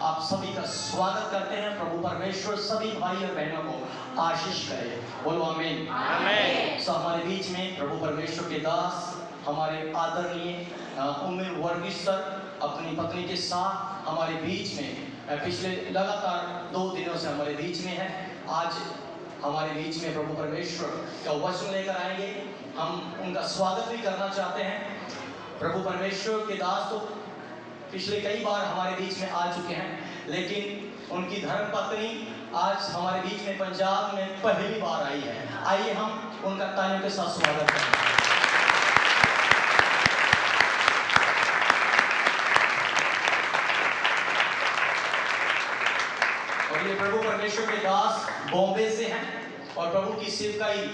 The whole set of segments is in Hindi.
आप सभी का स्वागत करते हैं। प्रभु परमेश्वर सभी भाई और बहनों को आशीष करे। बोलो आमीन। आमीन। सो हमारे बीच में प्रभु परमेश्वर के दास हमारे आदरणीय उमेर वर्गीस सर अपनी पत्नी के साथ हमारे बीच में पिछले लगातार 2 दिनों से हमारे बीच में है। आज हमारे बीच में प्रभु परमेश्वर का वचन लेकर आएंगे। हम उनका स्वागत भी करना चाहते हैं। प्रभु परमेश्वर के दास तो पिछले कई बार हमारे बीच में आ चुके हैं, लेकिन उनकी धर्मपत्नी आज हमारे बीच में पंजाब में पहली बार आई है। आइए हम उनका तालियों के साथ स्वागत करें। और ये प्रभु परमेश्वर के दास बॉम्बे से हैं और प्रभु की सेवकाई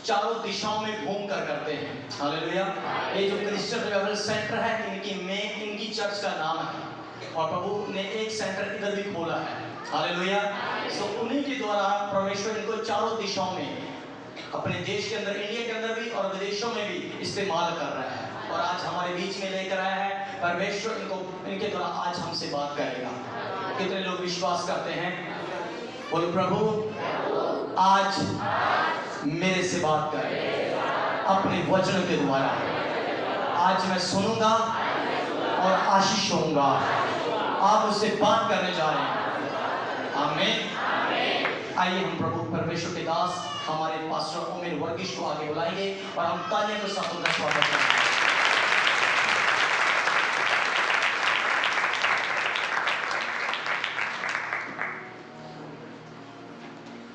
चारों दिशाओं में घूम कर करते हैं। हालेलुया। ये जो क्रिश्चियन रिवाइवल सेंटर है इनकी चर्च का नाम है और प्रभु ने एक सेंटर इधर भी खोला है। हालेलुया। सो उन्हीं के द्वारा परमेश्वर इनको चारों दिशाओं में अपने देश के अंदर, इंडिया के अंदर भी और विदेशों में भी इस्तेमाल कर रहा है और आज हमारे बीच में लेकर आया है। परमेश्वर इनके द्वारा आज हमसे बात करेगा। कितने लोग विश्वास करते हैं? बोलो प्रभु आज मेरे से बात करें अपने वचन के द्वारा। आज मैं सुनूंगा और आशीष होऊंगा। आप उससे बात करने जा रहे हैं। आमीन। आइए हम प्रभु परमेश्वर के दास हमारे पास्टर उमेर वर्गीस को आगे बुलाएंगे और हम तालियों के साथ उनका स्वागत करेंगे।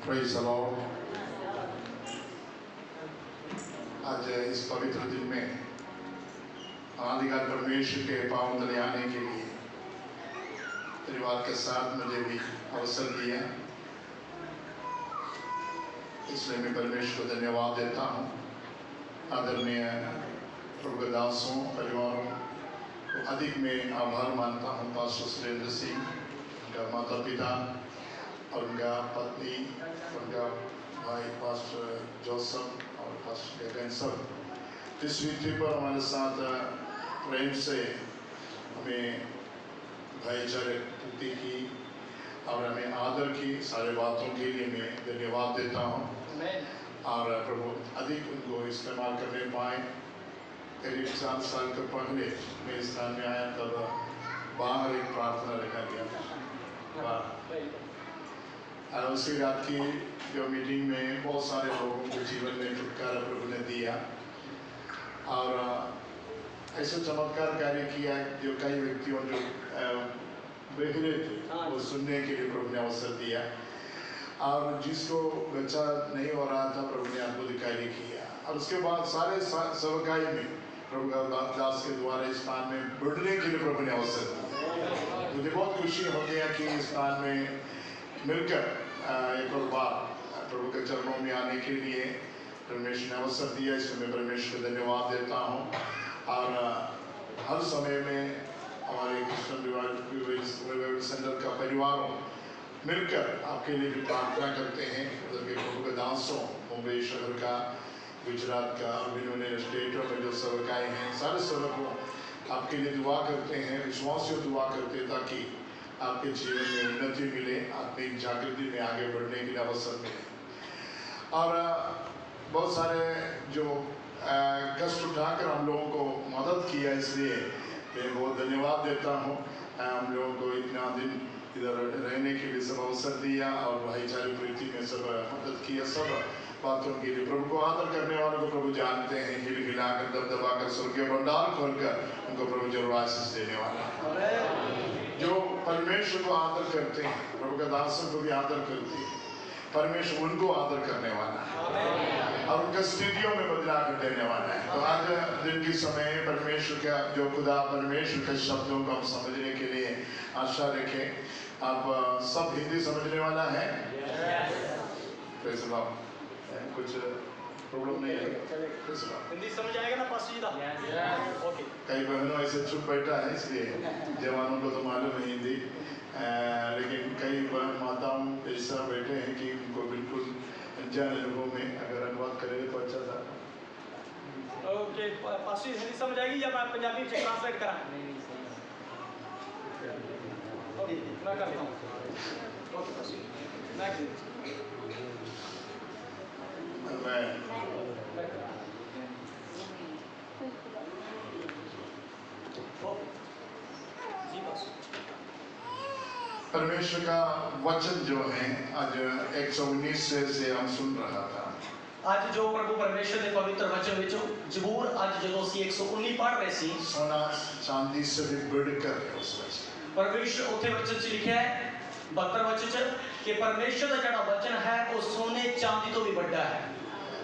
Praise the Lord। आज इस पवित्र दिन में आदिकाल परमेश्वर के पावन तले आने के लिए परिवार के साथ मुझे भी अवसर दिया, इसलिए मैं परमेश्वर को धन्यवाद देता हूँ। आदरणीय प्रभु के दासों परिवारों को अधिक में आभार मानता हूँ। पास्टर सुरेंद्र सिंह, उनका माता पिता और उनका पत्नी, उनका भाई पास्टर जोसफ और पास्टर गगन सब इस विधि पर हमारे साथ प्रेम से हमें भाईचारे पूर्ति की और हमें आदर की। सारे बातों के लिए मैं धन्यवाद देता हूँ और प्रभु अधिक उनको इस्तेमाल करने पाए। करीब 7 साल के पहले मैं इस स्थान में आया, तब बाहर एक प्रार्थना रखा गया। उसी रात की जो मीटिंग में बहुत सारे लोगों के जीवन में छुटकारा प्रभु ने दिया और ऐसा चमत्कार कार्य किया जो कई व्यक्तियों जो बहरे थे वो सुनने के लिए प्रभु ने अवसर दिया और जिसको बच्चा नहीं हो रहा था प्रभु ने अद्भुत कार्य किया। और उसके बाद सारे सेवकाई में प्रभु दास के द्वारा इस स्थान में बढ़ने के लिए प्रभु ने अवसर दिया। मुझे बहुत खुशी हो गया कि इस स्थान में मिलकर एक और बार प्रभु के चरणों में आने के लिए परमेश्वर ने अवसर दिया। इसमें मैं परमेश्वर को धन्यवाद देता हूँ और हर समय में हमारे क्रिश्चियन रिवाइवल सेंटर का परिवारों मिलकर आपके लिए भी प्रार्थना करते हैं। उधर के प्रभु के दासों मुंबई शहर का, गुजरात का और विभिन्न स्टेटों में जो सेवकाएँ हैं, सारे सेवकों आपके लिए दुआ करते हैं, विश्वासियों दुआ करते हैं ताकि आपके जीवन में उन्नति मिले, आत्मिक जागृति में आगे बढ़ने के लिए अवसर मिले। और बहुत सारे जो कष्ट उठाकर हम लोगों को मदद किया, इसलिए मैं बहुत धन्यवाद देता हूँ। हम लोगों को इतना दिन इधर रहने के लिए सब अवसर दिया और भाईचारे प्रीति में सब मदद किया। सब बातों के लिए प्रभु को आदर करने वालों को प्रभु जानते हैं। हिल हिलाकर दबदबाकर स्वर्गीय भंडार खोलकर उनको प्रभु जरूर आशीष देने वाला। जो परमेश्वर को आदर करते हैं, प्रभु के दासों को भी आदर करते हैं, परमेश्वर उनको आदर करने वाला है और उनका स्थितियों में बदलाव कर देने वाला है। तो आज दिन के समय परमेश्वर का जो खुदा परमेश्वर के शब्दों को हम समझने के लिए आशा रखें। आप सब हिंदी समझने वाला है? कुछ प्रॉब्लम नहीं है? हिंदी समझ आएगा ना पास्टर जी? ओके। कई बहनों ऐसे चुप बैठा है, इसलिए जवानों को तो मालूम है हिंदी, लेकिन कई माताओं ऐसा बैठे हैं कि उनको बिल्कुल अनजान अनुभव में अगर अनुवाद करेंगे तो अच्छा था। ओके, पास्टर हिंदी समझ आएगी या मैं पंजाबी में ट्रांसलेट करा? मैं करता हूँ। ओके बस नेक्स्ट जी बस परमेश्वर का वचन जो है आज 119 से हम सुन रहा था। आज जो प्रभु परमेश्वर के पवित्र वचन विचों जबूर आज जो सी 119 पढ़ रहे सी सोना चांदी से भी बढ़कर है उस वचन। परमेश्वर उथे वचन च लिखा है 72 वचन च कि परमेश्वर का जड़ा वचन है वो सोने चांदी तो भी बड़ा है।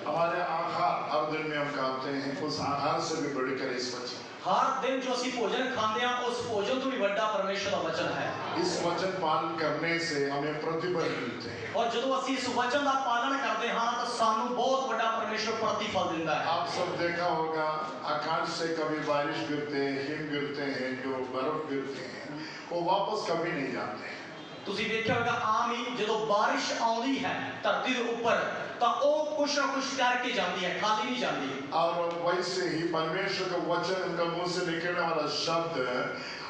हमारे आहार हर दिन में हम खाते हैं उस आहार से भी बढ़कर इस वचन। हर दिन जो असी भोजन खाते हैं उस भोजन तो भी बड़ा परमेश्वर का वचन है। इस वचन पालन करने से हमें प्रतिफल मिलते हैं। और जो असी इस वचन का पालन करते हैं तो सानू बहुत बड़ा परमेश्वर प्रतिफल देता है। आप सब देखा होगा आकाश से कभी बारिश गिरते हैं, हिम गिरते हैं, जो बर्फ गिरते हैं वो वापस कभी नहीं जाते हैं। ਤੁਸੀਂ ਦੇਖਿਆ ਹੋਵੇਗਾ ਆਮ ਹੀ ਜਦੋਂ ਬਾਰਿਸ਼ ਆਉਂਦੀ ਹੈ ਧਰਤੀ ਦੇ ਉੱਪਰ ਤਾਂ ਉਹ ਕੁਛ ਨਾ ਕੁਛ ਕਰਕੇ ਜਾਂਦੀ ਹੈ, ਖਾਲੀ नहीं ਜਾਂਦੀ। और वैसे ही परमेश्वर का वचन उनका मुंह से निकलने वाला शब्द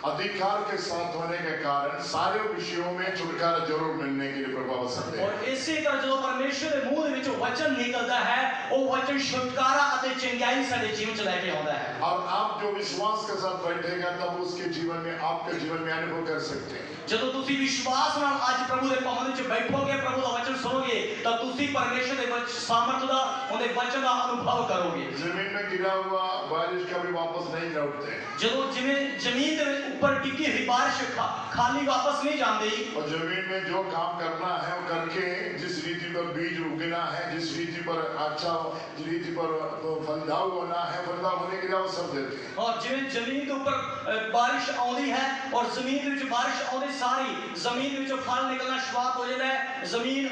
अधिकार के साथ होने के कारण सारे विषयों में छुटकारा जरूर मिलने के लिए प्रभावशाली है। और इसी तरह जो परमेश्वर के मुंह ਦੇ ਵਿੱਚੋਂ वचन निकलता है ਉਹ वचन छुटकारा ਅਤੇ ਚੰਗਿਆਈ ਸਾਡੇ ਜੀਵਨ ਚ ਲੈ ਕੇ ਆਉਂਦਾ है। और आप जो विश्वास के साथ बैठेगा तब उसके जीवन में आपके जीवन में अनुभव कर सकते हैं। ਜਦੋਂ ਤੁਸੀਂ ਵਿਸ਼ਵਾਸ ਨਾਲ ਅੱਜ ਪ੍ਰਭੂ ਦੇ ਭਵਨ ਵਿੱਚ ਬੈਠੋਗੇ ਪ੍ਰਭੂ ਦਾ ਵਚਨ ਸੁਣੋਗੇ ਤਾਂ ਤੁਸੀਂ ਪਰਮੇਸ਼ਰ ਦੇ ਵਿੱਚ ਸਾਮਰਥ ਦਾ ਉਹਦੇ ਵਚਨ ਦਾ ਅਨੁਭਵ ਕਰੋਗੇ। जमीन में गिरा हुआ बारिश कभी वापस नहीं लौटते। ਜਦੋਂ ਜਿਵੇਂ ਜ਼ਮੀਨ ਦੇ ਉੱਪਰ ਟਿੱਕੀ ਹੋਈ ਬਾਰਿਸ਼ ਖਾਲੀ ਵਾਪਸ नहीं ਜਾਂਦੀ। और जमीन में जो काम करना है वो करके जिस रीति पर बीज उगना है, जिस रीति पर अच्छा रीति पर फलदार होना है, फलदार होने के लिए अवसर देते हैं। और जिवें जमीन के ऊपर बारिश आउंदी है और जमीन के विच बारिश आउंदी सारी जमीन के विचों फल निकलना शुरुआत हो जाता है। जमीन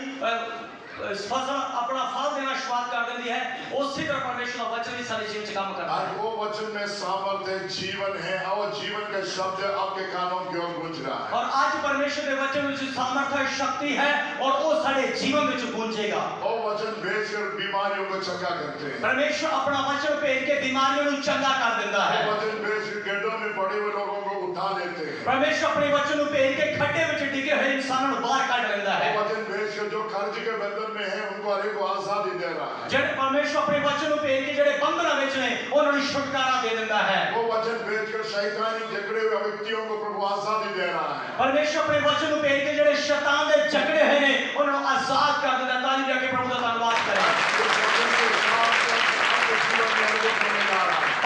फसल अपना फल देना शुरुआत कर देती है। उसी तरह परमेश्वर का वचन भी सारे जीवन में काम करता है। आज वो वचन में सामर्थ्य जीवन है और जीवन का शब्द आपके कानों की ओर गूंज रहा है। और आज परमेश्वर के वचन में सामर्थ्य शक्ति है और वो सारे जीवन में गूंजेगा। वो वचन भेजकर बीमारियों को चंगा करते हैं। परमेश्वर अपना वचन भेज के बीमारियों को चंगा कर देता है। वो वचन भेजकर गड्ढों में पड़े हुए लोगों को उठा लेते हैं। परमेश्वर अपने वचन भेज के खड्डे में डिगे हुए इंसानों को बाहर काट लेता है। वो वचन भेजकर जो कर्ज के बंधन में है उनको हर एक को आजादी दे रहा है। जड़े परमेश्वर अपने वचन भेज के जड़े बंधन विच ने उन्हें छुटकारा दे देता है। वो वचन भेजकर शैतानी झगड़े हुए व्यक्तियों को प्रभु आजादी दे रहा है। परमेश्वर अपने वचन भेज के जड़े शैतान दे झगड़े हुए ने उन्हें आजाद कर देता है। ताली बजा के प्रभु का धन्यवाद करें।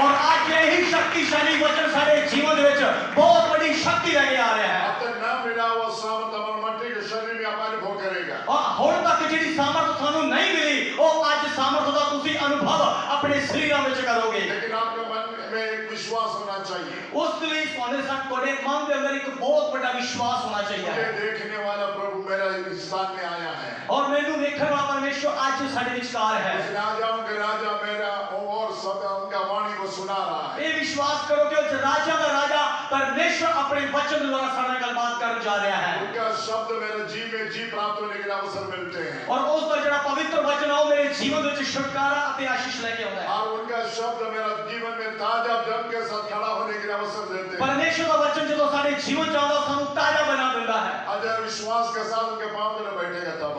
और आज यही शक्तिशाली वचन सारे जीवन विच बहुत बड़ी शक्ति लेके आ रहा है। अब तक ना मिला हुआ सामर्थ हमारे मट्टी के शरीर में आप अनुभव करेगा। और हुण तक जिहड़ी सामर्थ थानू नहीं मिली वो आज सामर्थ दा तुसी अनुभव अपने शरीरां विच करोगे। लेकिन आपके मन में एक विश्वास होना चाहिए। उस लिए सोने साथ कोड़े मन के अंदर एक बहुत बड़ा विश्वास होना चाहिए। मुझे देखने वाला प्रभु मेरा स्थान में आया है और मैनू देखने वाला परमेश्वर आज साडे विचकार है। उस राजाओं के राजा मेरा और सब उनका वाणी को सुना रहा है। ये विश्वास करो कि उस राजा का राजा परमेश्वर अपने वचन द्वारा सारे गलबात कर जा रहा है। उनका शब्द मेरे जी में जी प्राप्त होने के अवसर मिलते हैं। और उस का जड़ा पवित्र वचन है मेरे जीवन में छुटकारा अते आशीष लेके आता है। और उनका शब्द मेरा जीवन में ताजा जम के साथ खड़ा होने के अवसर देते हैं। परमेश्वर का वचन जो सारे जीवन चाहता सानू ताजा बना देता है। अगर विश्वास के साथ उनके पांव में बैठेगा तब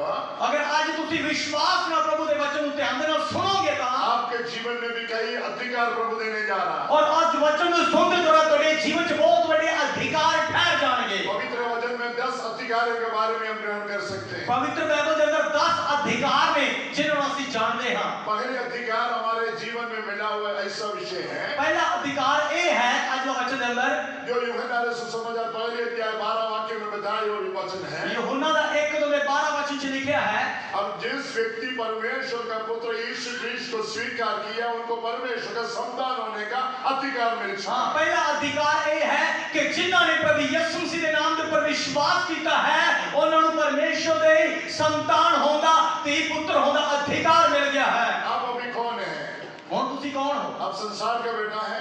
अगर आज तुसी विश्वास ना प्रभु के वचन ध्यान देना सुनोगे तो आपके जीवन में भी कई अधिकार प्रभु देने जा रहा है। और आज वचन को सुनते दौरान तुम्हारे जीवन में बहुत बड़े अधिकार ठहर जाएंगे। पवित्र वचन में 10 अधिकारों के बारे में हम ग्रहण कर सकते हैं। पवित्र बाइबल के अंदर 10 अधिकार में जिन्हें हम जानते हैं। पहले अधिकार हमारे जीवन में मिला हुआ ऐसा विषय है। पहला अधिकार ये है आज का वचन के अंदर जो यूहन्ना ने सुसमाचार पहले अध्याय 12 वाक्य में बताया हुआ वचन है। यूहन्ना का 1:12 वचन में लिखा है। अब जिस व्यक्ति परमेश्वर का पुत्र यीशु ख्रीस्त को स्वीकार किया उनको परमेश्वर का संतान होने का अधिकार मिल चुका। हाँ, पहला अधिकार ये है कि जिन्होंने प्रभु यीशु मसीह के नाम पर विश्वास किया है उन्होंने परमेश्वर के संतान होगा ती पुत्र होगा अधिकार मिल गया है। आप अभी कौन है? हुण तुसी कौन हो? आप संसार का बेटा है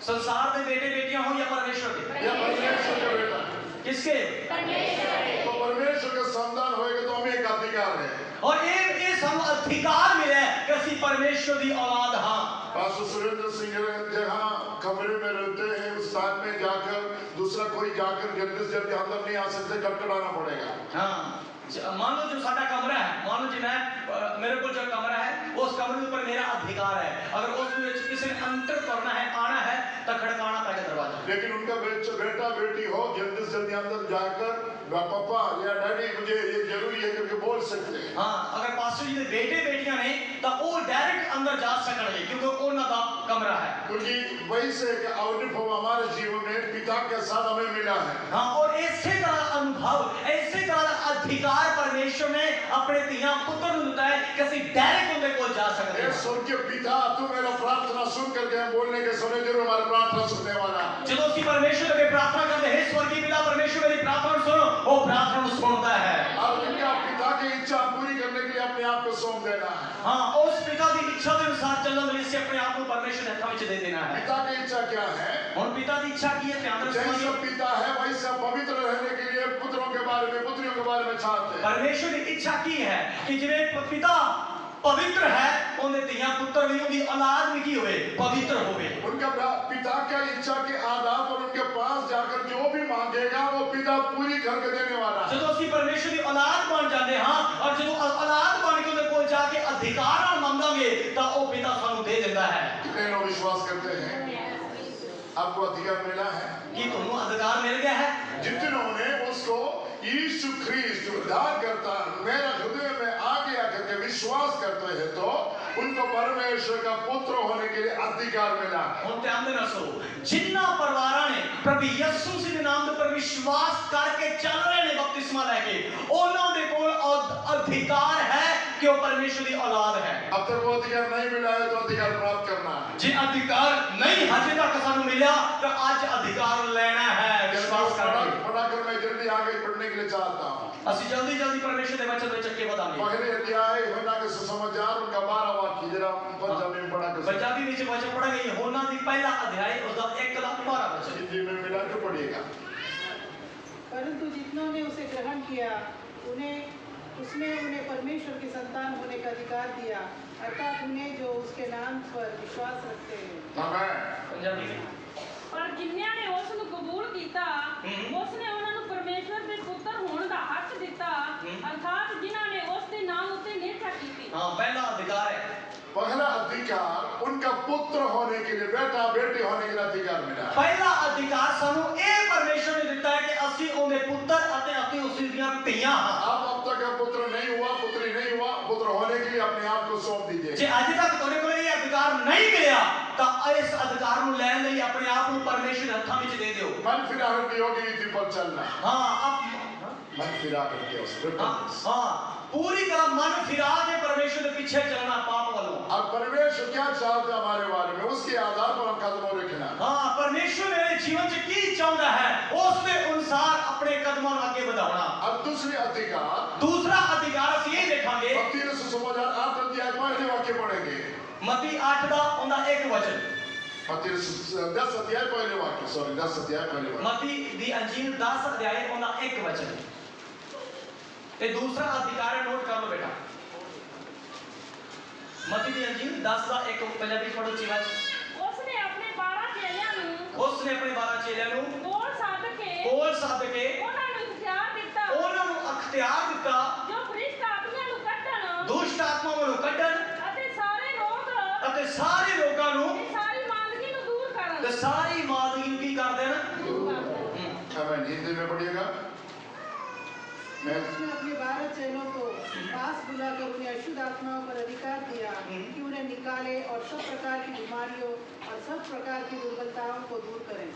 संसार के बेटे बेटियां हो या परमेश्वर के? या परमेश्वर का बेटा? किसके? तो परमेश्वर का संतान होएगा तो हमें एक अधिकार है। और ये सब अधिकार मिले कि असि परमेश्वर की औलाद हाँ। पास्टर सुरेंद्र सिंह जहाँ कमरे में रहते हैं उस साथ में जाकर दूसरा कोई जाकर जल्दी से जल्दी अंदर नहीं आ सकते, खटखटाना पड़ेगा। हाँ, मान लो जो साडा कमरा है, मान लो जी मैं मेरे को जो कमरा है उस कमरे के ऊपर मेरा अधिकार है, अगर उसमें किसी ने अंतर करना है, आना है तो खड़काना पड़ेगा दरवाजा। लेकिन उनका बेटा बेटी हो जल्दी से जल्दी अंदर जाकर पापा या डैडी मुझे ये जरूरी है करके बोल सकते हैं। हाँ, अगर पास्टर जी ने बेटे बेटियां ने तो वो डायरेक्ट अंदर जा सकते क्योंकि उन्होंने का कमरा है। क्योंकि वही से अनुभव हमारे जीवन में पिता के साथ हमें मिला है। हाँ, और ऐसे तरह अनुभव, ऐसे तरह अधिकार परमेश्वर ने अपने तिया पुत्र को दिया है कि ਅਸੀਂ डायरेक्ट उनके को जा सकते हैं। स्वर्गीय पिता तू मेरा प्रार्थना सुन करके हम बोलने के समय जरूर हमारी प्रार्थना सुनने वाला। जब उसकी परमेश्वर के प्रार्थना करते हैं, स्वर्गीय पिता परमेश्वर मेरी प्रार्थना सुनो, वो प्रार्थना सुनता है। अब उनका पिता की इच्छा पूरी करने के लिए अपने आप को सौंप देना है। हाँ, उस पिता की इच्छा के अनुसार चलने के लिए से अपने आप को परमेश्वर के हाथ में दे देना है। पिता की इच्छा क्या है? और पिता की इच्छा की है ध्यान रखना। जैसा पिता है वैसा पवित्र रहने के लिए पुत्रों के बारे में, पुत्रियों के बारे में चाहते हैं। परमेश्वर ने इच्छा की है कि जिवें पिता पवित्र है उन्हें तिया पुत्र भी उनकी औलाद भी की होवे, पवित्र होवे। उनका पिता की इच्छा के आधार पर उनके पास जाकर जो भी मांगेगा वो पिता पूरी करके देने वाला है। जब उसकी परमेश्वर की औलाद बन जाते हैं, और जब औलाद बन के उन्हें कोई जाके अधिकार मांगेंगे तो वो पिता सानू दे देता है। कितने लोग विश्वास करते हैं आपको अधिकार मिला है कि तुम्हें अधिकार मिल गया है? जितनों ने उसको यीशु ख्रीस्त उद्धार करता मेरा हृदय में आगे आकर के विश्वास करते हैं तो उनको परमेश्वर का पुत्र होने के लिए अधिकार मिला। हम ध्यान देना सो जिन्ना परिवारां ने प्रभु यीशु मसीह के नाम पर विश्वास करके चल रहे ने बपतिस्मा लेके, उन्हों दे कोल अधिकार है कि वो परमेश्वर की औलाद है। अब तक वो अधिकार नहीं मिला है तो अधिकार प्राप्त करना है। जी अधिकार नहीं हजे तक सानू मिला तो आज अधिकार लेना है विश्वास करके। पढ़ाकर मैं जल्दी आगे बढ़ने के लिए चाहता हूँ। असि जल्दी जल्दी परमेश्वर के वचन में चक्के बताएंगे। पहले अध्याय यूहन्ना के सुसमाचार उनका 12 वाक्य जरा पंजाबी में पढ़ा कर पंजाबी में वचन पढ़ा गई यूहन्ना दी पहला अध्याय उसका 1:12 वचन हिंदी में मिला के पढ़िएगा। परंतु जितनों ने उसे ग्रहण किया उसने उन्हें परमेश्वर की संतान होने का अधिकार दिया, अर्थात उन्हें जो उसके नाम पर विश्वास रखते हैं। आमीन। पंजाबी में पर जिन्होंने ने उस ਨੂੰ ਕਬੂਲ ਕੀਤਾ ਉਸਨੇ ਉਹਨਾਂ ਨੂੰ ਪਰਮੇਸ਼ਵਰ ਦੇ ਪੁੱਤਰ ਹੋਣ ਦਾ ਹੱਕ ਦਿੱਤਾ, ਅਰਥਾਤ ਜਿਨ੍ਹਾਂ ਨੇ ਉਸ ਦੇ ਨਾਮ ਉੱਤੇ ਨਿਰਭਰ ਕੀਤੀ। हाँ, पहला अधिकार है। पहला अधिकार उनका पुत्र होने के लिए, बेटा बेटी होने के लिए अधिकार मिला। पहला अधिकार सानू ए परमेश्वर ने दिता है कि असि ओंदे पुत्र अते अति उसी दियां धीयां हां। अब तक पुत्र नहीं हुआ, पुत्री नहीं हुआ, पुत्र होने के लिए अपने आप को सौंप दीजिए। जे अजे तक तोरे को ये अधिकार नहीं मिला तो इस अधिकार ਨੂੰ ਲੈਣ ਲਈ अपने आप ਨੂੰ परमेश्वर ਦੇ ਹੱਥਾਂ ਵਿੱਚ ਦੇ ਦਿਓ। मन फिराहट की होगी रीति पर चलना। हां, अब मन फिरा करके उस हां पूरी तरह मन फिरा के परमेश्वर के पीछे चलना पाप वालों। अब परमेश्वर क्या चाहता है हमारे बारे में उसके आधार पर हम कदमों रखना। हां, परमेश्वर मेरे जीवन से की चाहता है उसके अनुसार अपने कदमों को आगे बढ़ाना। अब दूसरा अधिकार ਅਸੀਂ ਇਹ ਦੇਖਾਂਗੇ मत्ती के सुसमाचार 8 अध्याय पहले वाक्य पढ़ेंगे। मत्ती 8 ਦਾ ਉਹਦਾ ਇੱਕ वचन। मत्ती 10 अध्याय पहले वाक्य, सॉरी 10 अध्याय पहले वाक्य। मत्ती दी अंजील 10 अध्याय ਉਹਦਾ ਇੱਕ वचन। ते दूसरा अधिकार है, नोट कर लो बेटा। मत्ती दी अंजील 10 ਦਾ ਇੱਕ ਪੰਜਾਬੀ ਪੜੋ ਜੀ ਵਾਚ। ਉਸਨੇ ਆਪਣੇ 12 ਚੇਲਿਆਂ ਨੂੰ ਉਸਨੇ ਆਪਣੇ 12 ਚੇਲਿਆਂ ਨੂੰ ਕੋਲ ਸੱਦ ਕੇ ਉਹਨਾਂ ਨੂੰ ਇਖਤਿਆਰ ਦਿੱਤਾ, ਉਹਨਾਂ ਨੂੰ ਅਖਤਿਆਰ ਦਿੱਤਾ ਜੋ ਭ੍ਰਿਸ਼ਟ ਆਤਮਿਆਂ ਨੂੰ ਕੱਢਣ ਦੁਸ਼ਟ ਆਤਮਾਵਾਂ ਨੂੰ ਕੱਢਣ ਅਤੇ ਸਾਰੇ ਰੋਗ ਅਤੇ ਸਾਰੇ ਰੋਗਾਂ ਨੂੰ ਤੇ ਸਾਰੀ ਮਾਂਦਗੀ ਨੂੰ ਦੂਰ ਕਰਨ। ਤੇ ਸਾਰੀ ਮਾਦਗੀ ਨੂੰ ਕੀ ਕਰ ਦੇਣ। हमें हिंदी में पढ़िएगा। मैं उसने अपने 12 चेलों को पास बुलाकर उन्हें अशुद्ध आत्माओं पर अधिकार दिया कि उन्हें निकाले और सब प्रकार की बीमारियों और सब प्रकार की दुर्बलताओं को दूर करें।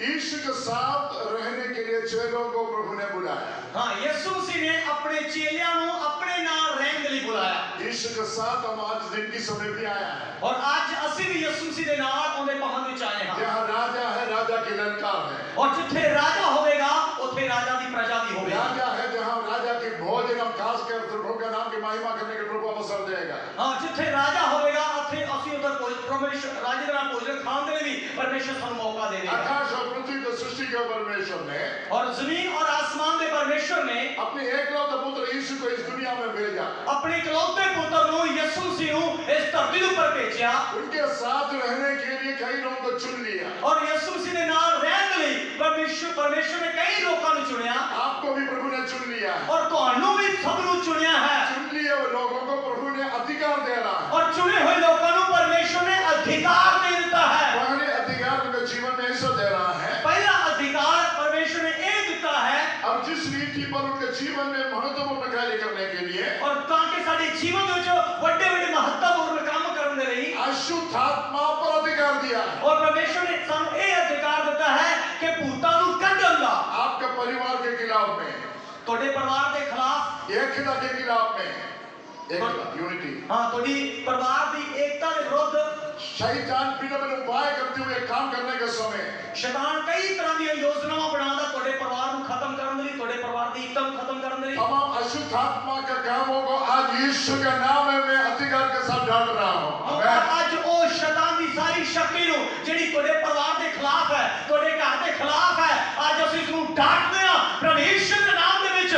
यीशु के साथ रहने के लिए चेलों को प्रभु ने बुलाया। हाँ, यीशु मसीह ने अपने चेलियां ਨੂੰ ਆਪਣੇ ਨਾਲ ਰਹਿਣ ਦੇ ਲਈ ਬੁਲਾਇਆ। यीशु के साथ हम आज दिन की समय भी आया है और आज ਅਸੀਂ ਵੀ ਯਿਸੂ ਮਸੀਹ ਦੇ ਨਾਲ ਉਹਦੇ ਪਹਾੜ ਵਿੱਚ ਆਏ ਹਾਂ। जहाँ राजा है, राजा की ललकार है। और जिथे राजा होवेगा उथे राजा की प्रजा भी होवेगी। राजा है जहाँ राजा के भोजन हम खास कर प्रभु के नाम की महिमा करने के प्रभु अवसर देगा। हाँ, जिथे राजा होवेगा उथे ਅਸੀਂ उधर परमेश्वर राजे का भोजन खाने के लिए भी परमेश्वर ਸਾਨੂੰ मौका देगा। आकाश और पृथ्वी की सृष्टि के परमेश्वर ने और जमीन और आसमान के परमेश्वर ने अपने एकलौते पुत्र यीशु को इस दुनिया में भेजा। अपने इकलौते पुत्र नु यीशु मसीह नु इस धरती ऊपर भेजा उनके साथ रहने के लिए कई लोगों को चुन लिया। और यीशु मसीह ने नाल रहने के लिए परमेश्वर ने कई लोगों को चुनिया। आपको भी प्रभु ने चुन लिया है। और ਤੁਹਾਨੂੰ भी सब नु चुनिया है। चुन लिए हुए लोगों को प्रभु ने अधिकार दे रहा है। और चुने हुए लोगों को परमेश्वर ने अधिकार दे देता है। पहले अधिकार उनके जीवन में ऐसा दे रहा है। पहला अधिकार परमेश्वर ने ये देता है अब जिस रीति पर उनके जीवन में महत्वपूर्ण कार्य करने के लिए और ताकि साडे जीवन में जो बड़े-बड़े महत्वपूर्ण काम करने रही अशुद्ध आत्मा पर अधिकार दिया है। और परमेश्वर ने सानू ये अधिकार देता है कि भूतां नू कढण दा आपके परिवार के खिलाफ में, तोड़े परिवार के खिलाफ, एकता के खिलाफ में, यूनिटी। हाँ तोड़ी परिवार की एकता के विरुद्ध शैतान बिना बिना उपाय करते हुए काम करने के समय शैतान कई तरह की योजनाएं बनाता तोड़े परिवार को खत्म करने लिए, तोड़े परिवार की एकता को खत्म करने लिए। तमाम अशुद्ध आत्मा के कामों को आज यीशु के नाम में मैं अधिकार के साथ डाल रहा हूँ। आज वो शैतान की सारी शक्ति नु जेडी तोड़े परिवार के खिलाफ है, तोड़े घर के खिलाफ है, आज ਅਸੀਂ ਇਸ ਨੂੰ डांटते हैं प्रभु यीशु के नाम ਦੇ ਵਿੱਚ।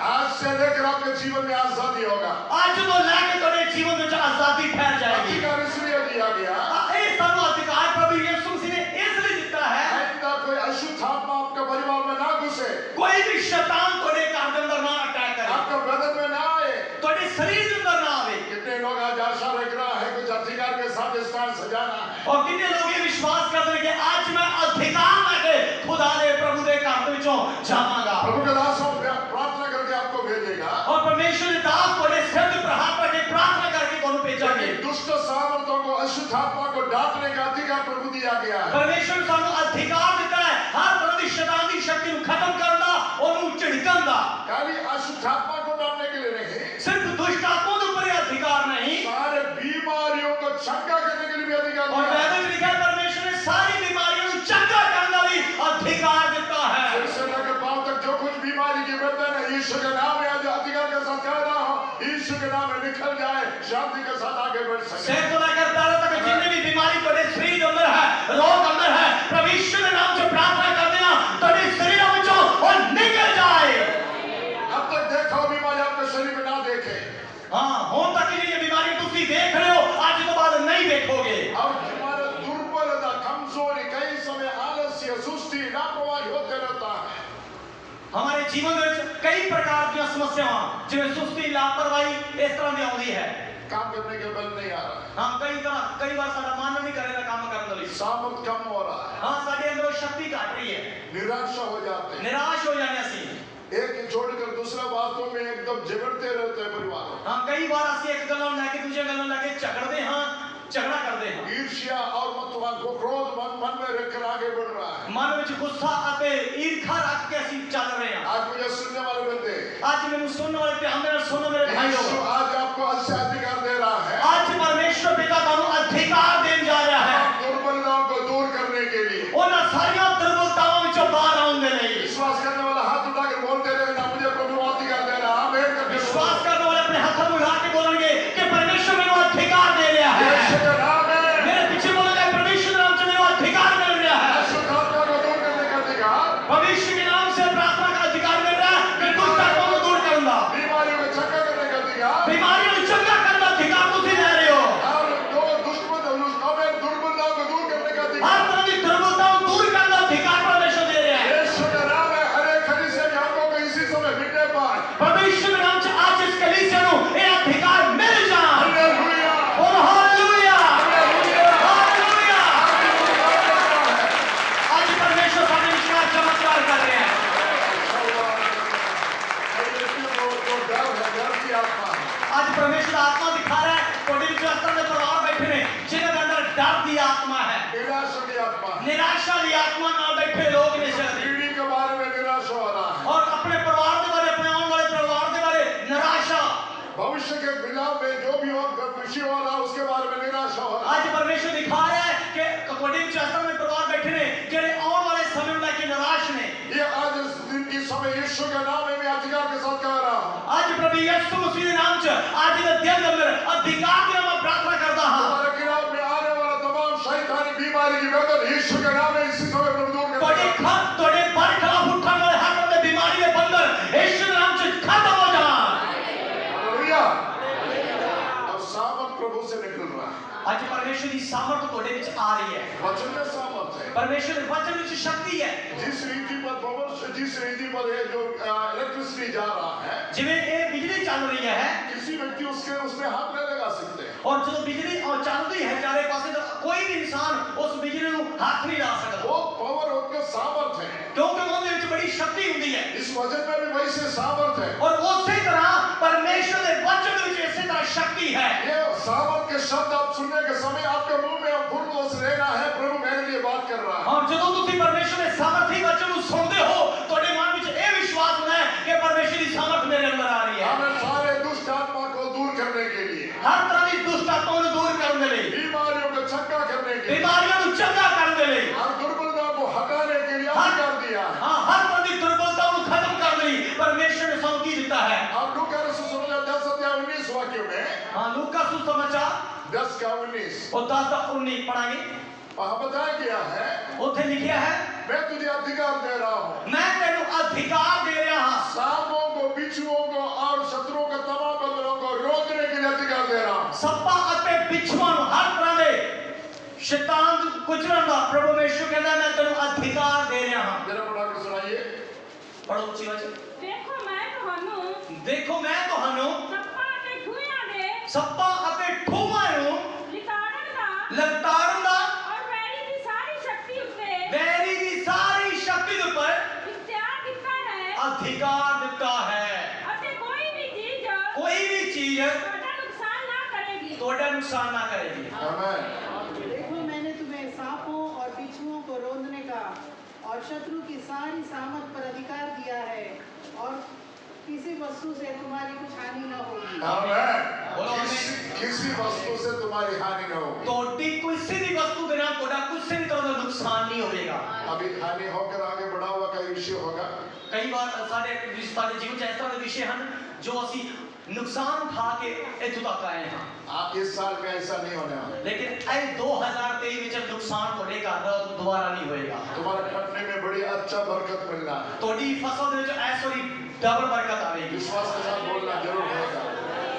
आज से लेकर आपके जीवन में आजादी होगा। आज तो लेकर तोड़े जीवन में आजादी फैल जाएगी। अधिकार इसलिए दिया गया, ये सारा अधिकार प्रभु यीशु मसीह ने इसलिए दिया है आइंदा कोई अशुद्ध आत्मा आपके परिवार में ना घुसे, कोई भी शैतान तोड़े घर के अंदर ना अटैक करे, आपके बदन में ना आए। तोड़े शरीर के अंदर ना आवे। कितने लोग आज आशा रख रहा है कुछ अधिकार के साथ स्थान सजाना है, और कितने लोग ये विश्वास करते हैं कि आज मैं अधिकार लेके खुदा दे प्रभु दे घर विचों जावांगा। प्रभु के दासों प्रार्थना करके आपको भेजेगा और परमेश्वर ने दास तोड़े सिर पर हाथ रख के प्रार्थना करके कौन भेजेंगे। दुष्ट सामर्थ्यों को, अशुद्ध आत्मा को डांटने का अधिकार प्रभु दिया गया है। परमेश्वर सानू अधिकार देता है हर तरह की शैतान की शक्ति को खत्म करना और उन्हें झिड़कन दा। खाली अशुद्ध आत्मा को डांटने के लिए नहीं, सिर्फ दुष्ट आत्माओं के ऊपर अधिकार नहीं, सारे बीमारियों को चंगा करने के लिए भी अधिकार और दिया है। बाइबल में लिखा है परमेश्वर ने सारी बीमारियों को चंगा करने भी अधिकार देता है। सिर से लेकर पांव तक जो कुछ बीमारी की बंधन है यीशु के नाम में आज अधिकार के साथ कह रहा हूं, यीशु के नाम में निकल जाए, शांति के साथ आगे बढ़ सके। सिर को लेकर पैरों तक जितनी भी बीमारी तोड़े शरीर के अंदर है, रोग अंदर है, प्रभु यीशु के नाम से प्रार्थना कर देना तोड़े शरीरों में जो और निकल जाए। अब तक देखा हो बीमारी आपके शरीर में ना देखे, हाँ हों तक ये बीमारी तुम देख रहे हो, आज के बाद नहीं देखोगे। और हमारा दुर्बलता, कमजोरी, कई समय आलस्य, सुस्ती, लापरवाही होते रहता है। हमारे जीवन में कई प्रकार की समस्याएं जिन्हें सुस्ती, लापरवाही इस तरह की आती है। काम करने के बल नहीं आ रहा है, हम कई बार साडा मन नहीं करेगा काम करने के लिए, सामर्थ कम हो रहा है, हाँ साडे अंदर शक्ति घट रही है, निराशा हो जाते हैं, निराश हो जाने ਅਸੀਂ एक छोड़कर दूसरा बातों में एकदम झगड़ते रहते हैं परिवार। हाँ कई बार ਅਸੀਂ एक गल्लों लेके दूसरे गल्लों लेके झगड़ते हाँ, झगड़ा करते हैं। ईर्ष्या और मतवान को क्रोध मन में रखकर आगे बढ़ रहा है। मन में गुस्सा आते ईर्ष्या रख के ਅਸੀਂ चल रहे हैं। आज मुझे सुनने वाले बंदे, आज मैंने सुनने वाले ध्यान देना सुनो मेरे भाइयों, यीशु आज आपको अच्छे अधिकार दे रहा है। आज परमेश्वर पिता ਤੁਹਾਨੂੰ अधिकार देने जा रहा है दुर्बलताओं को दूर करने के लिए। ਉਹਨਾਂ ਸਾਰੀਆਂ ਦੁਰਬਲਤਾਵਾਂ ਵਿੱਚੋਂ ਬਾਹਰ ਆਉਣ ਦੇ ਲਈ। विश्वास करने वाला हाथ उठाकर बोलते रहे ना, मुझे प्रभु अधिकार दे रहा है। आमीन करके विश्वास करने वाले अपने हाथ में उठा के बोलेंगे कि परमेश्वर मेरे को अधिकार दे रहा है। यीशु के नाम में मेरे पीछे बोलेंगे परमेश्वर के नाम से मेरे को अधिकार मिल रहा है। अशुद्ध आत्मा को दूर करने का अधिकार, भविष्य के नाम से प्रार्थना का अधिकार मिल रहा है कि दुष्ट आत्माओं को दूर करूंगा, बीमारियों को चंगा करने का अधिकार, बीमारियों को चंगा करने का अधिकार तुझे दे रहे हो। और दो दुर्बलताओं को दूर करने का हर अधिकार तरह की दुर्बलताओं को दूर करने का अधिकार परमेश्वर दे रहे हैं। यीशु के नाम में हर एक खरी से आपको इसी समय मिलने पर परमेश्वर के नाम से आज इस कलीसिया को ये अधिकार मिल जाए। हालेलुया, और हालेलुया, हालेलुया, हालेलुया। आज परमेश्वर सारे विश्वास चमत्कार कर रहे हैं। डर की आत्मा, आज परमेश्वर आत्मा दिखा रहा है थोड़ी विश्वास में परिवार बैठे ने जिनके अंदर डर की आत्मा है, निराशा की आत्मा, निराशा की आत्मा ना बैठे लोग ने शायद पीढ़ी के बारे में निराशा हो रहा है, और अपने परिवार के बारे, अपने आने वाले परिवार के बारे निराशा, भविष्य के मिलाप में जो भी हो खुशी हो रहा है उसके बारे में निराशा हो रहा है। आज परमेश्वर दिखा रहा है कि ककोड़ी विश्वास में परिवार बैठे ने जेड़े आने वाले समय में लेके निराश ने। ये आज इस दिन की समय यीशु के नाम में मैं अधिकार के साथ कह रहा हूँ। आज प्रभु यीशु मसीह के नाम से आज के दिन के अंदर अधिकार के मैं प्रार्थना करता हूं। हमारे खिलाफ में आने वाला तमाम शैतानी बीमारी की वेदन यीशु के नाम में इसी समय प्रभु दूर कर तोड़े देगा। तोड़े ਅੱਜ ਪਰਮੇਸ਼ਰ ਦੀ ਸਾਮਰਥ ਤੁਹਾਡੇ ਵਿੱਚ ਆ ਰਹੀ ਹੈ वचन में सामर्थ है ਪਰਮੇਸ਼ਰ ਦੇ ਵਚਨ ਵਿੱਚ ਸ਼ਕਤੀ ਹੈ जिस रीति पर भवन जिस रीति पर ये जो इलेक्ट्रिसिटी जा रहा है ਜਿਵੇਂ ਇਹ ਬਿਜਲੀ ਚੱਲ ਰਹੀ ਹੈ किसी व्यक्ति उसमें हाथ नहीं लगा सकते ਔਰ ਜਦੋਂ ਬਿਜਲੀ ਚੱਲਦੀ ਹੈ ਚਾਰੇ ਪਾਸੇ ਤਾਂ ਕੋਈ ਵੀ ਇਨਸਾਨ ਉਸ ਬਿਜਲੀ ਨੂੰ ਹੱਥ ਨਹੀਂ ਲਾ ਸਕਦਾ वो पावर उनका सामर्थ है ਕਿਉਂਕਿ ਉਹਦੇ ਵਿੱਚ ਬੜੀ ਸ਼ਕਤੀ ਹੁੰਦੀ ਹੈ इस वचन में भी वैसे सामर्थ है ਔਰ ਉਸੇ ਤਰ੍ਹਾਂ ਪਰਮੇਸ਼ਰ ਦੇ ਵਚਨ ਵਿੱਚ ਇਸੇ ਤਰ੍ਹਾਂ ਸ਼ਕਤੀ ਹੈ ये सामर्थ के शब्द आप सुनने के समय आपके मुंह में फुल रहना है प्रभु मेरे लिए बात कर रहा है और ਜਦੋਂ ਤੁਸੀਂ ਪਰਮੇਸ਼ਰ ਦੇ ਸਾਮਰਥੀ ਵਚਨ ਨੂੰ ਸੁਣਦੇ ਹੋ ਤੁਹਾਡੇ ਮਨ ਵਿੱਚ ਇਹ ਵਿਸ਼ਵਾਸ ਹੁੰਦਾ ਹੈ ਕਿ ਪਰਮੇਸ਼ਰ ਦੀ ਸਾਮਰਥ ਮੇਰੇ ਅੰਦਰ ਆ ਰਹੀ ਹੈ हमें सारे दुष्ट आत्मा को दूर करने के लिए ਹਰ ਤਰ੍ਹਾਂ ਦੀ ਦੁਸ਼ਟ ਆਤਮਾ ਨੂੰ ਦੂਰ ਕਰਨ ਦੇ ਲਈ बीमारियों को चंगा करने के लिए ਬਿਮਾਰੀਆਂ ਨੂੰ ਚੰਗਾ ਕਰਨ ਦੇ ਲਈ और दुर्बलता को हटाने के लिए अधिकार दिया है ਹਾਂ ਹਰ ਤਰ੍ਹਾਂ ਦੀ ਦੁਰਬਲਤਾ ਨੂੰ ਖਤਮ ਕਰਨ ਲਈ ਪਰਮੇਸ਼ਰ ਨੇ ਸਾਨੂੰ ਕੀ ਦਿੱਤਾ ਹੈ आप लूका रसूल 10 अध्याय 19 वाक्य में ਹਾਂ ਲੂਕਾ ਸੁਸਮਾਚਾਰ 10 का 19 ਉਹ 10 ਦਾ 19 ਪੜਾਂਗੇ वहां बताया गया है ਉੱਥੇ ਲਿਖਿਆ ਹੈ मैं तुझे अधिकार दे रहा हूं ਮੈਂ ਤੈਨੂੰ ਅਧਿਕਾਰ ਦੇ ਰਿਹਾ ਹਾਂ सांपों को बिच्छुओं को और शत्रुओं को तमाम बंदरों को रोकने के लिए अधिकार दे रहा हूं ਸੱਪਾਂ ਅਤੇ ਬਿੱਛੂਆਂ ਨੂੰ ਹਰ ਤਰ੍ਹਾਂ ਦੇ ਸ਼ੈਤਾਨ ਨੂੰ ਕੁਚਲਣ ਦਾ ਪ੍ਰਭੂ ਪਰਮੇਸ਼ਰ ਕਹਿੰਦਾ ਮੈਂ ਤੈਨੂੰ ਅਧਿਕਾਰ ਦੇ ਰਿਹਾ ਹਾਂ जरा पढ़ा के सुनाइए ਪੜੋ ਉੱਚੀ ਵਚਨ ਦੇਖੋ ਮੈਂ ਤੁਹਾਨੂੰ ਸੱਪਾਂ ਅਤੇ ਠੂੰਆਂ ਨੂੰ ਲਲਕਾਰਨ ਦਾ ਔਰ ਵੈਰੀ ਦੀ ਸਾਰੀ ਸ਼ਕਤੀ ਉੱਤੇ ਵੈਰੀ ਦੀ ਸਾਰੀ ਸ਼ਕਤੀ ਦੇ ਉੱਪਰ ਇਖਤਿਆਰ ਦਿੱਤਾ ਹੈ ਅਧਿਕਾਰ ਦਿੱਤਾ ਹੈ ਅਤੇ ਕੋਈ ਵੀ ਚੀਜ਼ ਤੁਹਾਡਾ ਨੁਕਸਾਨ ਨਾ ਕਰੇਗੀ आमेन देखो मैंने तुम्हें सांपों और बिच्छुओं को रोंदने का और शत्रु की सारी सामर्थ पर अधिकार दिया है और किसी वस्तु से तुम्हारी कुछ हानि न होगी आमेन बोलो आमीन। किसी वस्तु से तुम्हारी हानि न हो ਤੁਹਾਡੀ ਕਿਸੇ ਵੀ ਵਸਤੂ ਦੇ ਨਾਲ ਤੁਹਾਡਾ ਕਿਸੇ ਵੀ ਤਰ੍ਹਾਂ ਦਾ ਨੁਕਸਾਨ ਨਹੀਂ ਹੋਵੇਗਾ अभी हानि होकर आगे बढ़ा हुआ का विषय होगा ਕਈ ਵਾਰ ਸਾਡੇ ਜੀਵਨ ਚ ਇਸ ਤਰ੍ਹਾਂ ਦੇ ਵਿਸ਼ੇ ਹਨ ਜੋ ਅਸੀਂ ਨੁਕਸਾਨ ਉਠਾ ਕੇ ਇੱਥੋਂ ਤੱਕ ਆਏ ਹਾਂ इस साल में ऐसा नहीं होने वाला ਲੇਕਿਨ ਇਹ 2023 ਵਿੱਚ ਨੁਕਸਾਨ ਤੁਹਾਡੇ ਘਰ ਦਾ ਦੁਬਾਰਾ ਨਹੀਂ ਹੋਏਗਾ तुम्हारे खटने में बड़ी अच्छा बरकत मिलना है ਤੁਹਾਡੀ ਫਸਲ ਦੇ ਵਿੱਚ ਇਸ ਵਾਰੀ ਡਬਲ ਬਰਕਤ ਆਵੇਗੀ विश्वास के साथ बोलना जरूर होगा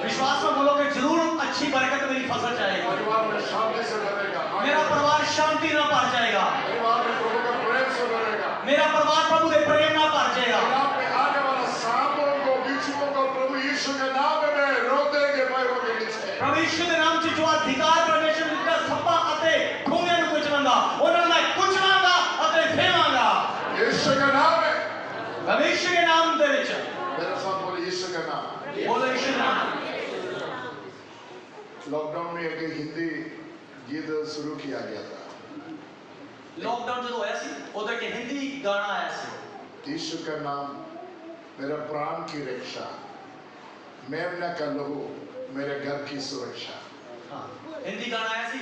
विश्वास में बोलो कि जरूर अच्छी बरकत मेरी फसल जाएगी परिवार में शांति से भरेगा मेरा परिवार शांति ना पा जाएगा परिवार में प्रभु का प्रेम से भरेगा मेरा परिवार प्रभु के प्रेम ना पा जाएगा परिवार में आने वाला सांपों को बिच्छुओं को प्रभु यीशु के नाम में रोक देंगे पैरों के नीचे प्रभु यीशु के नाम से जो अधिकार परमेश्वर ने सप्पा अते ठूंगे ਨੂੰ ਕੁਚਲਾਂਗਾ ਉਹਨਾਂ ਨੂੰ ਮੈਂ ਕੁਚਲਾਂਗਾ ਅਤੇ ਫੇਵਾਂਗਾ यीशु के नाम में परमेश्वर के नाम ਦੇ ਵਿੱਚ मेरे साथ बोले यीशु का नाम बोलो यीशु के नाम लॉकडाउन में एक हिंदी गीत शुरू किया गया था लॉकडाउन ਜਦੋਂ ਹੋਇਆ ਸੀ ਉਹਦਾ ਕਿ ਹਿੰਦੀ ਗਾਣਾ ਆਇਆ ਸੀ यीशु का नाम मेरा प्राण की रक्षा मेमना का लहू मेरे घर की सुरक्षा ਹਾਂ ਹਿੰਦੀ ਗਾਣਾ ਆਇਆ ਸੀ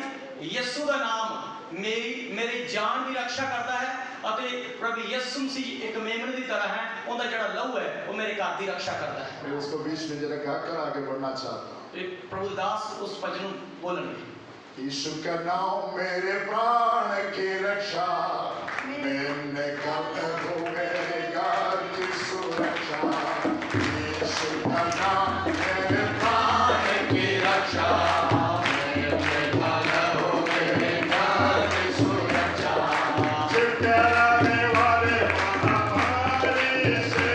ਯਿਸੂ ਦਾ ਨਾਮ ਮੇਰੀ ਜਾਨ ਦੀ ਰੱਖਿਆ ਕਰਦਾ ਹੈ ਅਤੇ ਪ੍ਰਭੂ ਯਿਸੂ ਮਸੀਹ ਇੱਕ ਮੇਮਣੇ ਦੀ ਤਰ੍ਹਾਂ ਹੈ ਉਹਦਾ ਜਿਹੜਾ ਲਹੂ ਹੈ ਉਹ ਮੇਰੇ ਘਰ ਦੀ ਰੱਖਿਆ ਕਰਦਾ ਹੈ मैं उसको बीच में जरा गाकर आगे बढ़ना चाहता हूँ प्रभु दास उस भजन ਨੂੰ बोलेंगे यीशु का नाम मेरे प्राण की रक्षा मैंने कब हो मेरे घर की सुरक्षा यीशु का नाम मेरे प्राण की रक्षा मैंने कब हो मेरे घर की सुरक्षा चिट्ठराने वाले महामारी से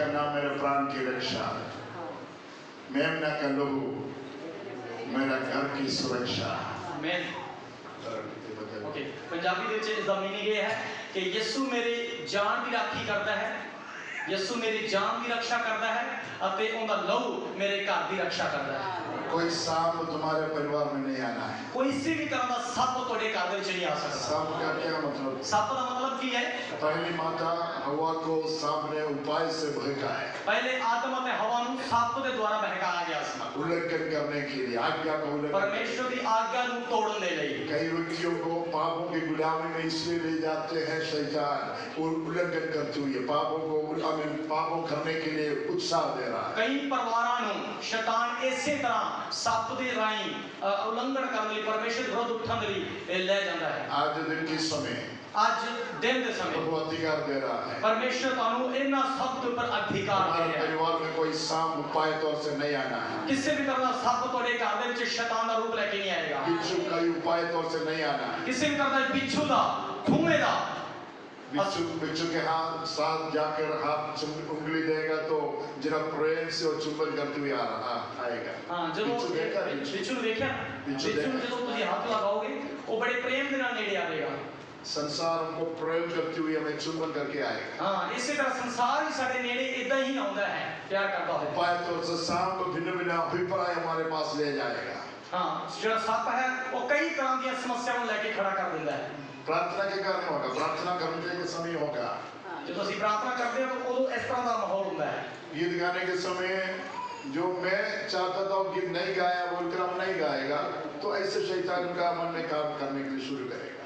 करना मेरे प्राण की रक्षा, मेमना का लहू मेरा घर की सुरक्षा। आमीन। ओके, पंजाबी ਦੇ ਵਿੱਚ ਇਸ ਦਾ ਮੀਨਿੰਗ ਇਹ ਹੈ ਕਿ ਯਿਸੂ ਮੇਰੀ ਜਾਨ ਦੀ ਰਾਖੀ ਕਰਦਾ ਹੈ, ਯਿਸੂ ਮੇਰੀ ਜਾਨ ਦੀ ਰੱਖਿਆ ਕਰਦਾ ਹੈ ਅਤੇ ਉਹਦਾ ਲਹੂ ਮੇਰੇ ਘਰ ਦੀ ਰੱਖਿਆ ਕਰਦਾ ਹੈ। कोई सांप तुम्हारे परिवार में नहीं आना है। ਕੋਈ ਕਿਸੇ ਵੀ ਤਰ੍ਹਾਂ ਦਾ ਸੱਪ ਤੁਹਾਡੇ ਘਰ ਦੇ ਵਿੱਚ ਨਹੀਂ ਆ ਸਕਦਾ। सांप का क्या मतलब? ਸੱਪ ਦਾ ਮਤਲਬ ਕੀ ਹੈ? पहली माता हवा को सांप ने उपाय से बहकाया, ਪਹਿਲੇ ਆਦਮ ਅਤੇ ਹਵਾ ਨੂੰ ਸੱਪ ਦੇ ਦੁਆਰਾ ਬਹਿਕਾਇਆ ਗਿਆ ਸੀ, उल्लंघन करने के लिए, आज्ञा का उल्लंघन। ਪਰਮੇਸ਼ਵਰ ਦੀ ਆਗਿਆ ਨੂੰ ਤੋੜਨ ਦੇ ਲਈ। कई व्यक्तियों को पापों की गुलामी में इसलिए ले जाते हैं शैतान, उल्लंघन करते हुए पापों करने के लिए उत्साह दे रहा है। ਕਈ ਪਰਿਵਾਰਾਂ ਨੂੰ ਸ਼ੈਤਾਨ ਇਸੇ ਤਰ੍ਹਾਂ ਸੱਪ ਦੇ ਰਾਹੀਂ ਉਲੰਘਣ ਕਰਨ ਲਈ, ਪਰਮੇਸ਼ਰ ਦੇ ਵਿਰੁੱਧ ਉੱਠਣ ਦੇ ਲਈ ਇਹ ਲੈ ਜਾਂਦਾ ਹੈ। आज दिन के समय ਅੱਜ ਦਿਨ ਦੇ ਸਮੇਂ प्रभु अधिकार दे रहा है। ਪਰਮੇਸ਼ਰ ਤੁਹਾਨੂੰ ਇਹਨਾਂ ਸਭ ਦੇ ਉੱਪਰ ਅਧਿਕਾਰ ਦੇ हमारे ਰਿਹਾ ਹੈ। परिवार में कोई सांप उपाय तौर से नहीं आना है, ਕਿਸੇ ਵੀ ਤਰ੍ਹਾਂ ਦਾ ਸੱਪ ਤੁਹਾਡੇ ਘਰ ਦੇ ਵਿੱਚ ਸ਼ੈਤਾਨ ਦਾ ਰੂਪ ਲੈ ਕੇ ਨਹੀਂ ਆਏਗਾ। बिच्छू का उपाय तौर से नहीं आना है। ਕਿਸੇ ਵੀ ਤਰ੍ਹਾਂ ਦਾ ਬਿੱਛੂ ਦਾ, ਧੂਏ ਦਾ, बिच्छू के हाथ साथ जाकर हाथ उंगली देगा तो जरा प्रेम से और चुंबन करते हुए आएगा। ਹਾਂ ਜਦੋਂ बिच्छू देखा ਬਿੱਛੂ ਨੂੰ ਵੇਖਿਆ, ਬਿੱਛੂ ਬਿੱਛੂ ਨੂੰ ਜਦੋਂ ਤੁਸੀਂ ਹੱਥ ਲਗਾਓਗੇ ਉਹ ਬੜੇ ਪ੍ਰੇਮ ਦੇ ਨਾਲ ਨੇੜੇ ਆਵੇਗਾ। संसार हमको प्रेम करते हुए हमें चुंबन करके आएगा। ਹਾਂ ਇਸੇ ਤਰ੍ਹਾਂ ਸੰਸਾਰ ਵੀ ਸਾਡੇ ਨੇੜੇ ਇਦਾਂ ਹੀ ਆਉਂਦਾ ਹੈ, ਪਿਆਰ करता है। उपाय तौर से सांप को भिन्न भिन्न अभिप्राय हमारे पास ले जाएगा। ਹਾਂ ਜਿਹੜਾ ਸੱਪ ਹੈ ਉਹ ਕਈ ਤਰ੍ਹਾਂ ਦੀਆਂ ਸਮੱਸਿਆਵਾਂ ਨੂੰ ਲੈ ਕੇ ਖੜਾ ਕਰ ਦਿੰਦਾ ਹੈ। प्रार्थना के कारण होगा, प्रार्थना करने के समय होगा, ਜਦੋਂ ਅਸੀਂ ਪ੍ਰਾਰਥਨਾ ਕਰਦੇ ਹਾਂ ਤਾਂ ਉਦੋਂ ਇਸ ਤਰ੍ਹਾਂ ਦਾ ਮਾਹੌਲ ਹੁੰਦਾ ਹੈ। गीत गाने के समय जो मैं चाहता था वो गीत नहीं गाया बोलकर हम नहीं गाएगा तो ऐसे शैतान का मन में काम करने के लिए शुरू करेगा।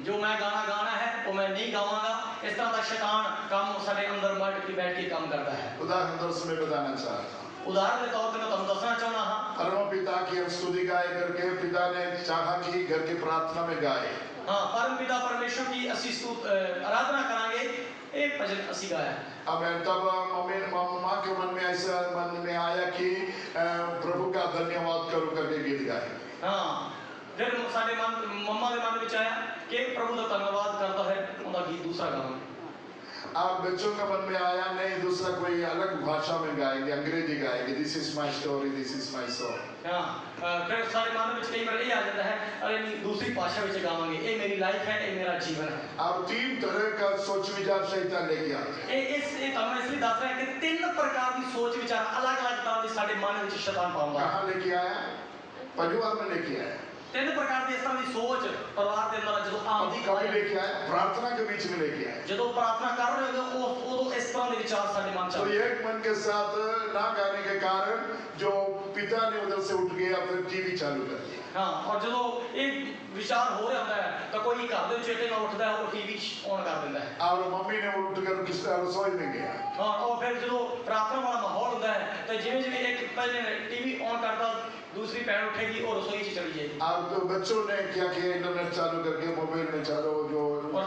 जो मैं गाना गाना है वो मैं नहीं गावांगा, इस तरह का शैतान काम सारे अंदर बैठ के काम करता है। उदाहरण दर्श में बताना चाहता हूँ, उदाहरण के तौर पे मैं तुम दसना चाहना हाँ परम पिता की हम स्तुति गाय करके पिता ने चाहा कि घर की प्रार्थना में गाए। हाँ परम पिता परमेश्वर की असी आराधना करांगे, एक भजन असी गाया। अब तब माँ के मन में ऐसा मन में आया कि प्रभु का धन्यवाद करूं करके गीत गाए। हाँ फिर सारे मन मम्मा के मन में आया कि प्रभु का धन्यवाद करता है उनका गीत दूसरा गाना। अब बच्चों का मन में आया नहीं दूसरा कोई अलग भाषा में गाएंगे, अंग्रेजी गाएंगे, this is my story this is my song. हाँ फिर सारे मन में कई बार ये आ जाता है अरे नहीं दूसरी भाषा में गावांगे, ये मेरी लाइफ है, ये मेरा जीवन है। अब 3 तरह का सोच विचार शैतान लेके आते हैं। इसलिए इसलिए दस रहा है कि 3 प्रकार की सोच विचार अलग अलग तरह की सारे मन में शैतान पाऊंगा। कहाँ लेके आया? परिवार में लेके आया। 3 प्रकार की इस तरह की सोच परिवार के अंदर जो आती कभी लेके आया, प्रार्थना के बीच में लेके आया। जो प्रार्थना कर रहे हो वो इस तरह के विचार सारे मन तो एक मन के साथ ना गाने के कारण जो पिता ने उधर से उठ गया फिर टीवी चालू कर दिया। हाँ और जो एक विचार हो रहा होता है तो कोई घर दे विच ना उठता है वो टीवी ऑन कर देता है और मम्मी ने उठकर किस रसोई में गया। हाँ और फिर जो प्रार्थना वाला माहौल होता है तो जिवें जिवें एक पहले टीवी ऑन करता दूसरी पैर उठेगी और रसोई से चली जाएगी। अब तो बच्चों ने क्या किया, इंटरनेट चालू करके मोबाइल में चालू जो और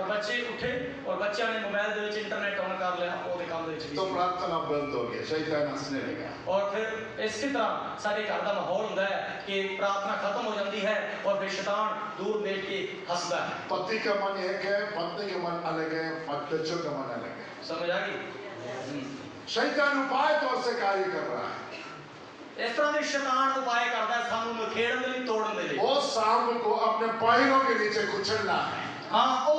बच्चे उठे और बच्चा ने mobile they which internet on कर लिया और काम दे विच तो प्रार्थना बंद हो गया, शैतान हंसने लगा। और फिर इसी तरह सारे घर का माहौल होता है कि प्रार्थना खत्म हो जाती है और फिर शैतान दूर बैठ के हंसता है। पति का मन एक है, पत्नी का मन अलग है, बच्चों का मन अलग है। समझ आ गई? शैतान उपाय तौर से कार्य कर रहा है। इस तरह के शैतान उपाय करता है सानू नखेड़न दे लई तोड़न दे लई। वो सांप को अपने पैरों के नीचे कुचलना है। हाँ ओ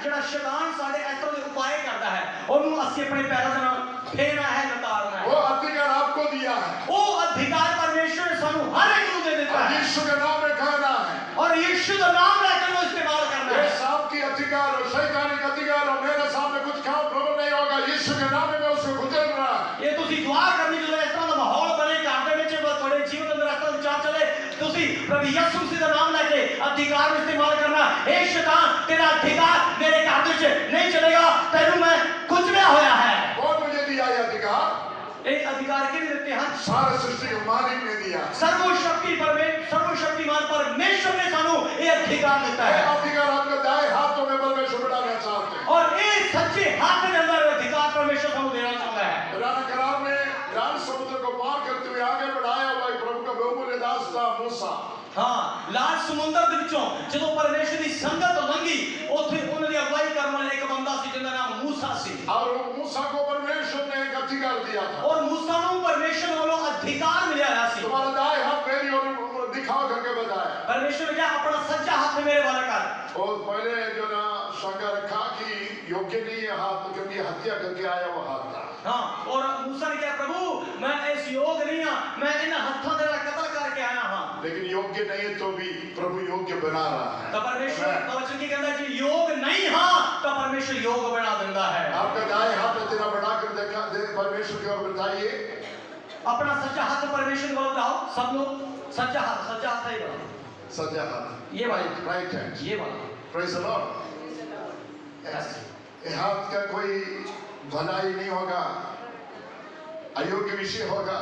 जेड़ा शैतान साडे इस तरह के उपाय करता है ओनू असि अपने पैरों दे नाल फेरना है, नतारना है। वो अधिकार आपको दिया है, वो अधिकार परमेश्वर ने सानू हर एक को दे देता है। यीशु का नाम में कहना है और यीशु का नाम लेकर वो इस्तेमाल करना ये है। सांप की अधिकार और शैतानिक अधिकार और मेरे सामने कुछ खाओ प्रबल नहीं होगा, यीशु के नाम में उसको कुचल रहा है। ये तुसी दुआ करनी जो इस तरह का माहौल बने घर दे विच थोड़े जीवन अंदर इस तरह विचार चले तुसी प्रभु यीशु मसीह का नाम लेके अधिकार इस्तेमाल करना। ए शैतान तेरा अधिकार मेरे घर विच नहीं चलेगा, तेनू मैं कुचलिया होया है। कौन मुझे दिया ये अधिकार? ये अधिकार किने देते हैं? सारे सृष्टि के मालिक ने दिया। सर्वशक्तिमान परमेश्वर ने सानू ये अधिकार देता ये है अधिकार आपके दाएं हाथों में परमेश्वर डालना चाहते हैं। और ये सच्चे हाथ के अंदर अधिकार परमेश्वर सानू देना चाहता है। पुराना करार में लाल समुद्र को पार करते हुए आगे बढ़ाया हुआ एक प्रभु का बहुमूल्य दास था मूसा। हाँ लाल समुंदर ਦੇ ਵਿੱਚੋਂ ਜਦੋਂ ਪਰਮੇਸ਼ਰ ਦੀ ਸੰਗਤ ਲੰਘੀ ਉੱਥੇ ਉਹਨਾਂ ਦੀ ਅਗਵਾਈ ਕਰਨ ਵਾਲਾ ਇੱਕ ਬੰਦਾ ਸੀ ਜਿਹਦਾ ਨਾਮ मूसा ਸੀ और मूसा को परमेश्वर ने एक अधिकार दिया था और मूसा ਨੂੰ ਪਰਮੇਸ਼ਰ ਵੱਲੋਂ ਅਧਿਕਾਰ ਮਿਲਿਆ ਹੋਇਆ ਸੀ तुम्हारा दाएं हाथ मेरी और दिखाओ करके बताया ਪਰਮੇਸ਼ਰ ਨੇ ਕਿਹਾ ਆਪਣਾ ਸੱਜਾ ਹੱਥ ਮੇਰੇ ਵੱਲ ਕਰ और पहले जो ना शंका रखा कि योग्य नहीं है हाथ क्योंकि हत्या करके आया वो हाथ था हाँ और मूसा ने कहा प्रभु मैं इस योग नहीं हाँ मैं इन हाथों का कत्ल करके आया हाँ लेकिन योग्य नहीं है तो भी प्रभु योग्य बना रहा है तो परमेश्वर का वचन की कहता है कि योग नहीं हाँ तो परमेश्वर योग बना देता है आपका दाएं हाथ तेरा बढ़ाकर देखा परमेश्वर की ओर बताइए अपना सच्चा हाथ परमेश्वर को बताओ सब लोग सच्चा हाथ है ये वाला सजा हाथ ये वाला राइट हैंड ये वाला प्रेज द लॉर्ड ये हाथ का कोई भलाई नहीं होगा अयोग्य विषय होगा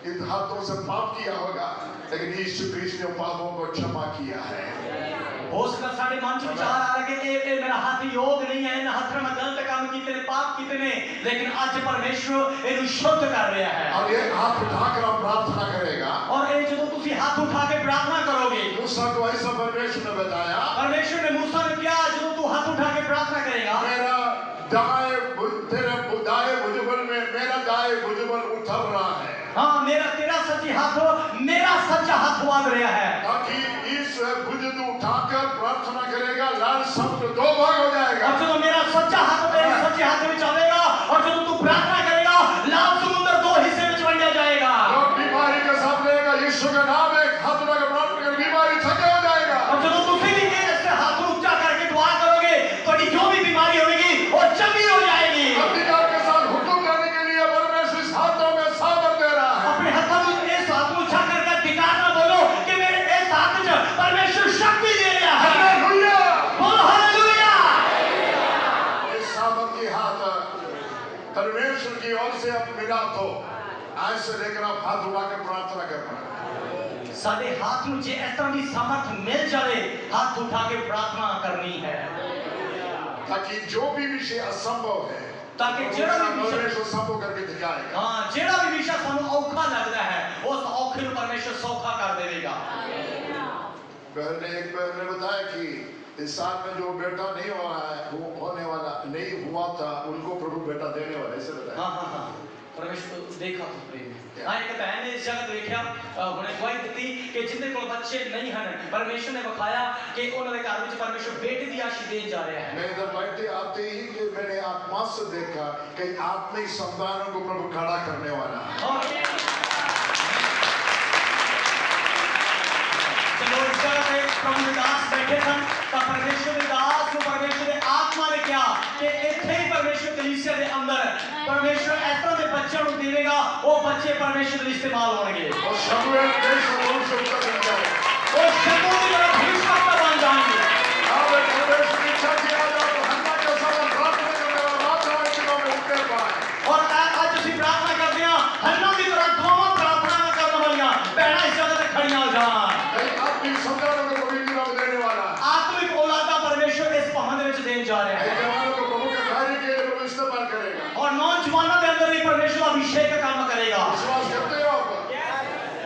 इन हाथों से पाप किया होगा लेकिन यीशु क्रिस्ट ने पापों को क्षमा किया है हो सकता साढ़े मन च विचार आ रहा है कि मेरा हाथ योग नहीं है इन हाथ में गलत काम किए ने पाप किए ने लेकिन आज परमेश्वर इन्हें शुद्ध कर रहा है और ये हाथ उठाकर आप प्रार्थना करेगा और ये जो तुसी हाथ उठा के प्रार्थना करोगे मूसा को ऐसा परमेश्वर ने बताया परमेश्वर ने मूसा ने क्या जो तू हाथ उठा के प्रार्थना करेगा मेरा तेरे दाएं भुजबल में मेरा दाएं भुजबल उतर रहा है हाँ मेरा तेरा सच्ची हाथ मेरा सच्चा हाथ मांग रहा है ताकि इस भुज को उठाकर प्रार्थना करेगा लाल शब्द दो भाग हो जाएगा और जो मेरा सच्चा हाथ तेरे सच्चे हाथ में चलेगा और जो तू प्रार्थना करेगा लाल समुद्र दो हिस्से में बंट जाएगा और बीमारी के साथ रहेगा यीशु का नाम है हाथ उठाकर प्रार्थना कर बीमारी छके हो जाएगा और जो तुसी भी ऐसे हाथ ऊंचा करके दुआ करोगे तो जो भी बीमारी होगी वो चंगी हो जाएगी अधिकार के साथ हुक्म देने के लिए परमेश्वर इस हाथों में सामर्थ दे रहा है अपने हाथों में इस हाथ को उठा करके अधिकार ना बोलो कि मेरे इस हाथ में परमेश्वर शक्ति दे रहा है हालेलुया बोलो हालेलुया इस सामर्थ की हाथ परमेश्वर की ओर से अब मिला तो आज से लेकर आप हाथ उठाकर प्रार्थना करना साडे हाथ में जे इस तरह की सामर्थ मिल जाए हाथ उठा के प्रार्थना करनी है ताकि जो भी विषय असंभव है ताकि जेड़ा भी विषय परमेश्वर संभव करके दिखाएगा हाँ जेड़ा भी विषय सानू औखा लगता है उस औखे को परमेश्वर सौखा कर देगा एक बहन ने बताया कि इस साल में जो बेटा नहीं हो रहा है होने वाला नहीं हुआ था उनको प्रभु बेटा देने वाला ऐसे बताया हाँ हाँ हाँ परमेश्वर को देखा तो प्रेम हाँ एक बहन ने इस जगह देखा उन्हें गवाही दी कि जिंदे को बच्चे नहीं हैं परमेश्वर ने बखाया कि उन्होंने घर में परमेश्वर बेटे दी आशीष देने जा रहा है मैं इधर बैठे आते ही कि मैंने आत्मा से देखा कि आत्मिक संतानों को प्रभु खड़ा करने वाला है चलो इस जगह पे प्रभु दास बैठे थे तो परमेश्वर दास को परमेश्वर ने आत्मा ने क्या कि इतने ही परमेश्वर कलीसिया के अंदर परमेश्वर इस तरह के बच्चों को देगा वो बच्चे परमेश्वर के इस्तेमाल होंगे और शमूएल देश में उनसे उत्तर मिल जाए वो शमूएल की तरह भविष्यवक्ता बन जाएंगे अब परमेश्वर की इच्छा किया जाए तो हन्ना के समान प्रार्थना करने वाला मात्र व्यक्तियों में उठने पाए और आज ਅਸੀਂ प्रार्थना करते हैं हन्ना की तरह दोनों प्रार्थना करने वालियां बहना इस जगह पे खड़ियां हो जाए आत्मिक संतानों को पवित्र नाम देने वाला आत्मिक औलादा परमेश्वर इस पहाड़ में देने जा रहे हैं जवानों को प्रभु के कार्य के लिए प्रभु इस्तेमाल करेगा और नौजवानों के अंदर भी परमेश्वर अभिषेक का काम करेगा विश्वास करते हो आप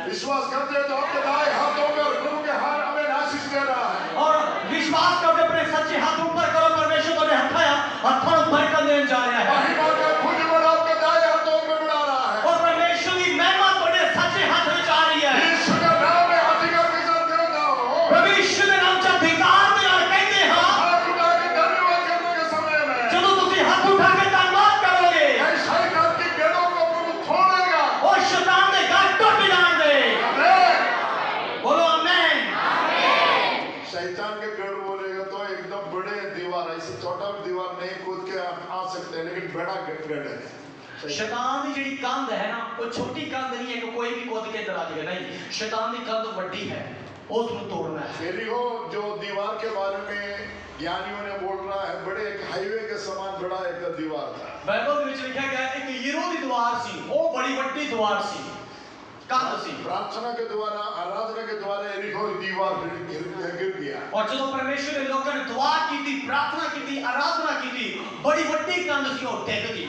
विश्वास करते हो तो आपके दाएं हाथों में और प्रभु के हाथ हमें आशीष दे रहा है और विश्वास करके अपने सच्चे हाथ ऊपर करो परमेश्वर को हाथों ऊपर कर देने जा रहा है महिमा का भुजबल आपके दाएं हाथों में बढ़ा रहा है और परमेश्वर की महिमा तुम्हारे सच्चे हाथ में जा रही है यीशु के नाम में अधिकार के साथ कहता हूं परमेश्वर के नाम से अधिकार के नाल कहते हैं हाथ उठा के धन्यवाद करने के समय में जब तुम हाथ उठा के धन्यवाद करोगे शैतान की गेड़ों को प्रभु छोड़ेगा और शैतान के गांठ टूट जाएंगे आमीन बोलो आमीन शैतान के गढ़ बोलेगा तो एकदम बड़े दीवार ऐसे छोटा दीवार नहीं कूद के आ सकते हैं लेकिन बड़ा गढ़ है शैतान की ਜਿਹੜੀ ਕੰਧ है ना वो छोटी कंध नहीं है कि कोई भी कूद के अंदर आ जाएगा नहीं शैतान की कंध बड़ी है उसको तोड़ना है फिर हो जो दीवार के बारे में ज्ञानियों ने बोल रहा है बड़े एक हाईवे के समान बड़ा एक दीवार था बाइबल में लिखा गया है कि यीरो दी दीवार सी वो बड़ी बड़ी दीवार सी कंध सी प्रार्थना के द्वारा आराधना के द्वारा यरीहो की दीवार गिर गया और जो परमेश्वर ने लोगों ने दुआ की थी, प्रार्थना की थी, आराधना की थी, बड़ी बड़ी कंध सी और टेक गई।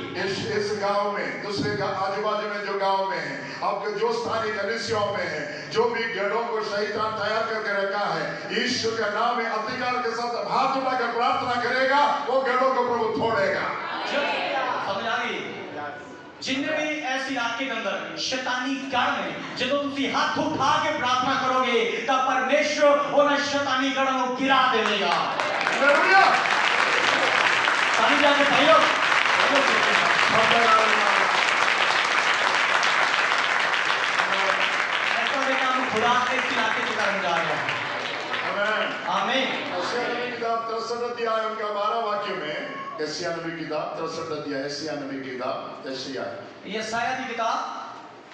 इस गांव में, दूसरे आजू बाजू में जो गांव में है, आपके जो स्थानीय कलीसियाओं में है, जो भी गढ़ों को शैतान तैयार करके रखा है, यीशु के नाम में अधिकार के साथ हाथ उठाकर प्रार्थना करेगा, वो गढ़ों को प्रभु तोड़ेगा। समझ आ गई? जिन्हें भी ऐसे इलाके के अंदर शैतानी गढ़ में जब तुम हाथ उठा के प्रार्थना करोगे तब परमेश्वर उन शैतानी गढ़ों को गिरा देगा। हालेलुया। ताली जाके भाइयों ऐसा देखा हम खुदा के इस इलाके के कारण जा रहे हैं। आमीन। यशायाह नबी किताब 63 अध्याय उनका 12 वाक्य में, यशायाह नबी किताब 63 अध्याय, यशायाह नबी किताब, यशायाह की किताब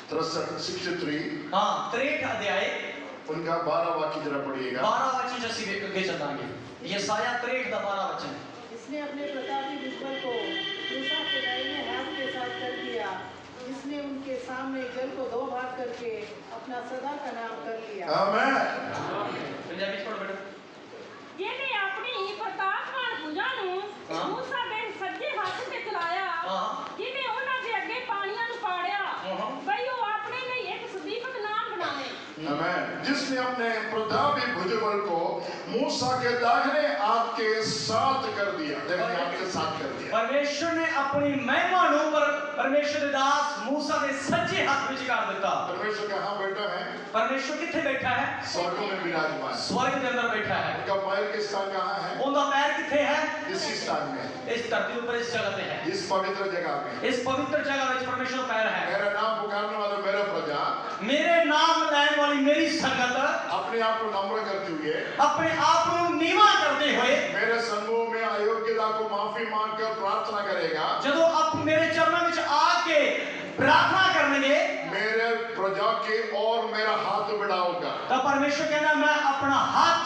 63 हाँ 63 अध्याय उनका 12 वाक्य जरा पढ़िएगा। 12 वचन जैसे के चलाएंगे। यशायाह 63 का 12 वचन। इसने अपने प्रतापी दुश्मन को मूसा के दाहिने हाथ के साथ कर दिया, जिसने उनके सामने जल को 2 भाग करके अपना सदा का नाम कर लिया। आमीन। पंजाबी छोड़ बेटा। ਜਿਹਨੇ ਆਪਣੀ ਪ੍ਰਤਾਪਮਾਨ ਭੁਜਾਂ ਨੂੰ ਮੂਸਾ ਦੇ ਸੱਜੇ ਹੱਥ ਤੇ ਚਲਾਇਆ, ਜਿਹਨੇ ਉਹਨਾਂ ਦੇ ਅੱਗੇ ਪਾਣੀਆਂ ਨੂੰ ਪਾੜਿਆ, ਬਈ ਉਹ ਆਪਣੇ ਲਈ ਇੱਕ ਸਦੀਕਤ ਨਾਮ ਬਣਾਵੇ। आमीन। जिसने अपने प्रतापी भुजबल को मूसा के दाहिने हाथ के साथ कर दिया, दाहिने हाथ के साथ कर दिया। परमेश्वर ने अपनी महिमा नु परमेश्वर के दास मूसा के सज्जे हाथ में कर दिता। परमेश्वर कहाँ बैठा है? परमेश्वर किथे बैठा है? स्वर्ग में विराजमान। स्वर्ग के अंदर बैठा है। उनका पैर के स्थान कहाँ है? उनका पैर किथे है? इसी स्थान में, इस धरती ऊपर इस जगह पे है। इस पवित्र जगह में। इस पवित्र जगह में परमेश्वर पैर है। मेरा नाम पुकारने वाला मेरा प्रजा, मेरे नाम लेने वाली मेरी संगत अपने आप को नम्र करते हुए, अपने आप को नीवा करते हुए मेरे समूह में अयोग्यता को माफी मांगकर प्रार्थना करेगा। जब आप मेरे चरणों में आके प्रार्थना करेंगे मेरे प्रजा के और मेरा हाथ बढ़ाऊंगा, तब परमेश्वर कहना मैं अपना हाथ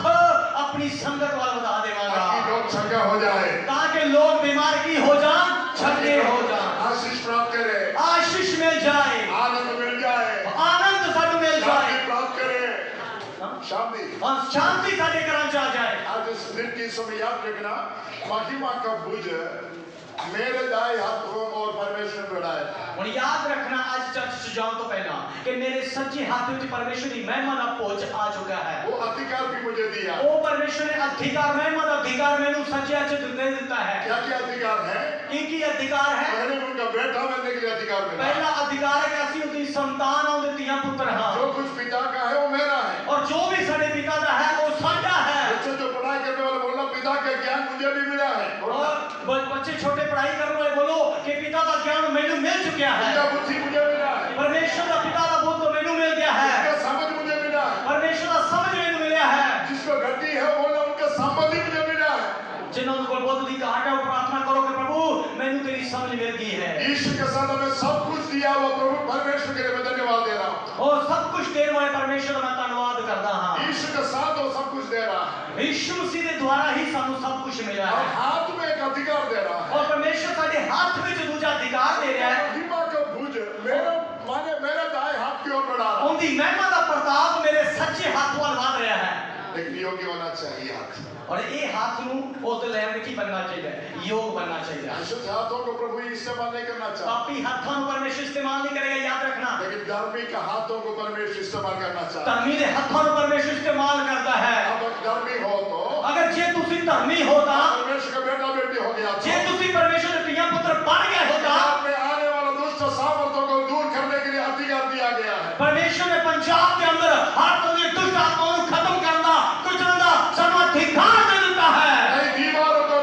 अपनी संगत वाला बढ़ा देगा, ताकि लोग चंगा हो जाए, ताकि लोग बीमार की हो जाए, छठे हो जाए, आशीष प्राप्त करे, आशीष मिल जाए, आनंद मिल जाए, आनंद साडू मिल जाए, शांति प्राप्त करे, शांति और शांति साडे घरां च आ जाए। आज इस दिन की समय याद रखना, महिमा का भुज मेरे दाएं हाथ को और परमेश्वर बढ़ाए। और याद रखना आज चर्च से जाऊं तो पहला कि मेरे सच्चे हाथ में परमेश्वर की महिमा का पहुंच आ चुका है। वो अधिकार भी मुझे दिया। वो परमेश्वर ने अधिकार महिमा का अधिकार मैंने सच्चे हाथ से दे देता है। क्या क्या अधिकार है? की अधिकार है? पहले उनका बेटा बनने के लिए अधिकार मिला। पहला अधिकार है कि असि उनकी संतान और दिया पुत्र हां। जो कुछ पिता का है वो मेरा है, और जो भी साडे पिता का है वो साडा है। बच्चे जो पढ़ाई करने वाले बोलना पिता का ज्ञान मुझे भी मिला है, और बच्चे छोटे पढ़ाई करने वाले बोलो कि पिता का ज्ञान मैंने मिल चुका है, पिता बुद्धि मुझे मिला है, परमेश्वर का पिता का बुद्धि मैंने मिल गया है, उसका समझ मुझे मिला है, परमेश्वर का समझ मैंने मिला है, जिसको गति है बोलना उनका संपत्ति मुझे मिला है। जिन्होंने को बहुत दी कहा है प्रार्थना करो कि प्रभु मैंने तेरी समझ मिल गई है। ईश्वर के साथ हमें सब कुछ दिया वो प्रभु परमेश्वर के लिए मैं धन्यवाद दे रहा हूँ। और सब कुछ देने वाले परमेश्वर का मैं धन्यवाद करता हूं। ईश्वर के साथ वो सब कुछ दे रहा है, यीशु मसीह के द्वारा ही सानू सब कुछ मिला और है। हाथ में एक अधिकार दे रहा है, और परमेश्वर साडे हाथ में जो दूसरा अधिकार दे रहा है, महिमा का भुज मेरे दाएं हाथ की ओर बढ़ा रहा है। उनकी महिमा का प्रताप मेरे सच्चे हाथ वाल बांध रहा है। लेकिन योग्य होना चाहिए हाथ, और ये हाथ नू उस लैंड की बनना चाहिए, योग बनना चाहिए। अशुद्ध हाथों को प्रभु इस्तेमाल नहीं करना चाहिए, पापी हाथों को परमेश्वर इस्तेमाल नहीं करेगा, याद रखना। लेकिन धार्मिक हाथों को परमेश्वर इस्तेमाल करना चाहिए। धर्मी के हाथों को परमेश्वर इस्तेमाल करता है। अब धर्मी हो तो अगर जे तुसी धर्मी होता, परमेश्वर का बेटा बेटी हो गया, जे तुसी परमेश्वर के प्रिय पुत्र बन गए होता, में आने वाला दुष्ट सामर्थ्यों को दूर करने के लिए अधिकार दिया गया है। परमेश्वर ने पंजाब के अंदर हर तरह की दुष्ट आत्माओं को खत्म करना, कुचलना सानू अधिकार दे देता है। कई दीवारों को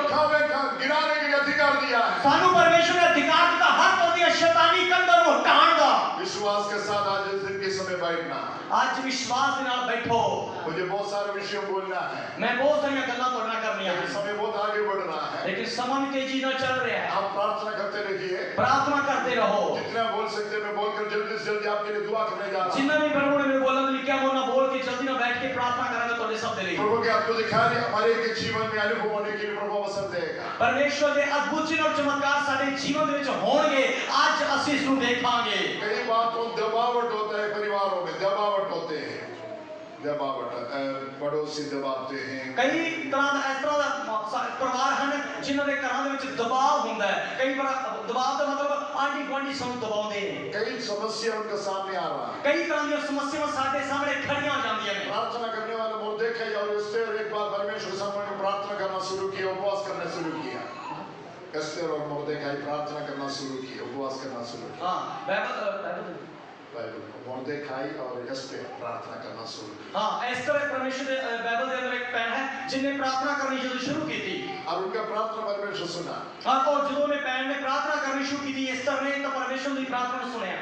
गिराने के लिए अधिकार दिया है। सानू परमेश्वर ने अधिकार दिया हर तरह की शैतानी कंधों को हटाने का। विश्वास के साथ आज इस दिन के समय बैठना, आज विश्वास के नाल बैठो। मुझे बहुत सारे विषय बोलना है, मैं बहुत सारी गल्लां तोड़ना करनी है, लेकिन समय बहुत आगे बढ़ रहा है। लेकिन समय तेजी न चल रहा है। आप प्रार्थना करते रहिए, प्रार्थना करते रहो। जितना बोल सकते मैं बोलकर जल्दी से जल्दी आपके लिए दुआ करने जा रहा हूं। जिन्ना भी प्रभु ने मेरे बोला तो क्या बोलना बोल के जल्दी ना बैठ के प्रार्थना करेंगे तो सब दे लेंगे। प्रभु के अद्भुत कार्य हमारे के जीवन में अनुभव होने के लिए प्रभु अवसर देगा। परमेश्वर के अद्भुत चिन्ह और चमत्कार साडे जीवन दे विच होणगे। आज ਅਸੀਂ ਇਸ ਨੂੰ ਦੇਖਾਂਗੇ। कई बातों दबावट होता है, परिवारों में दबावट होते हैं, दबावट पड़ोसी दबाते हैं। कई तरह ਦਾ ਇਸ ਤਰ੍ਹਾਂ ਦਾ ਪਰਿਵਾਰ ਹਨ ਜਿਨ੍ਹਾਂ ਦੇ ਘਰਾਂ ਦੇ ਵਿੱਚ ਦਬਾਅ ਹੁੰਦਾ ਹੈ। कई बार दबाव ਦਾ मतलब ਆਂਢੀ ਗੁਆਂਢੀ ਸਾਨੂੰ ਦਬਾਉਂਦੇ ਨੇ। कई समस्या उनके सामने आ रहा है। कई तरह ਦੀਆਂ ਸਮੱਸਿਆਵਾਂ ਸਾਡੇ ਸਾਹਮਣੇ ਖੜੀਆਂ ਹੋ ਜਾਂਦੀਆਂ ਨੇ। प्रार्थना करने वाले मुर्देखाई और एस्तेर एक बार परमेश्वर के सामने प्रार्थना करना शुरू किया, उपवास करना शुरू किया। एस्तेर और मुर्देखाई प्रार्थना करना शुरू किया, उपवास करना शुरू किया। हाँ बाइबल मुर्देखाई और एस्तेर प्रार्थना करना शुरू किया। हाँ एस्तेर परमेश्वर के बाइबल के अंदर एक पैन है जिन्हें प्रार्थना करनी जो शुरू की थी और उनका प्रार्थना परमेश्वर सुना। हाँ और जो ने पैन ने प्रार्थना करनी शुरू की थी एस्तेर ने तो परमेश्वर की प्रार्थना सुना।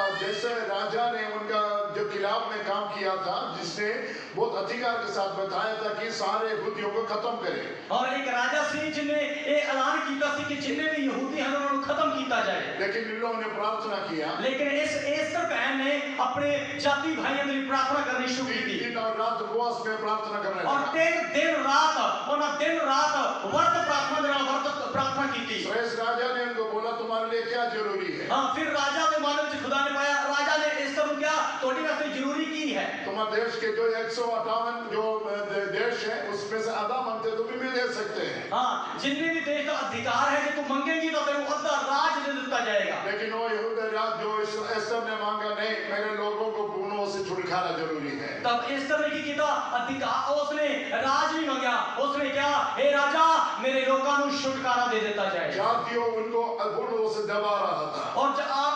और जैसे राजा ने उनका जो खिलाफ में काम किया था, जिसने बहुत अधिकार के साथ बताया था कि सारे यहूदियों को खत्म करे। और एक राजा से जिन्हें ये ऐलान किया था कि जिन्हें भी यहूदी हैं उन्हें खत्म किया जाए। लेकिन इन लोगों ने प्रार्थना किया। लेकिन इस एस्तेर बहन ने अपने जाति भाइयों के लिए प्रार्थना करनी शुरू की थी। दिन और रात उपवास में प्रार्थना करने और दिन रात व्रत प्रार्थना की थी। इस राजा ने उनको बोला तुम्हारे लिए क्या जरूरी है? हाँ फिर राजा के मानव से खुदा ने पाया राजा ने एस्तेर को क्या थोड़ी वास्ते जरूरी की है। तुम्हारे देश के जो 158 जो देश है उसमें से आधा मांगते तुम भी दे सकते हैं। हाँ जितने भी देश का अधिकार है कि तुम मांगेंगी तो तेरे को अद्धा राज दे दिया जाएगा। लेकिन वो यहूदी राज जो एस्तेर ने मांगा, नहीं मेरे लोगों को गुणों से छुटकारा जरूरी है। तब एस्तेर ने की किया अधिकार, उसने राज नहीं मांगा, उसने क्या हे राजा मेरे लोगों को छुटकारा दे देता जाए। जातियों उनको गुणों से दबा रहा था और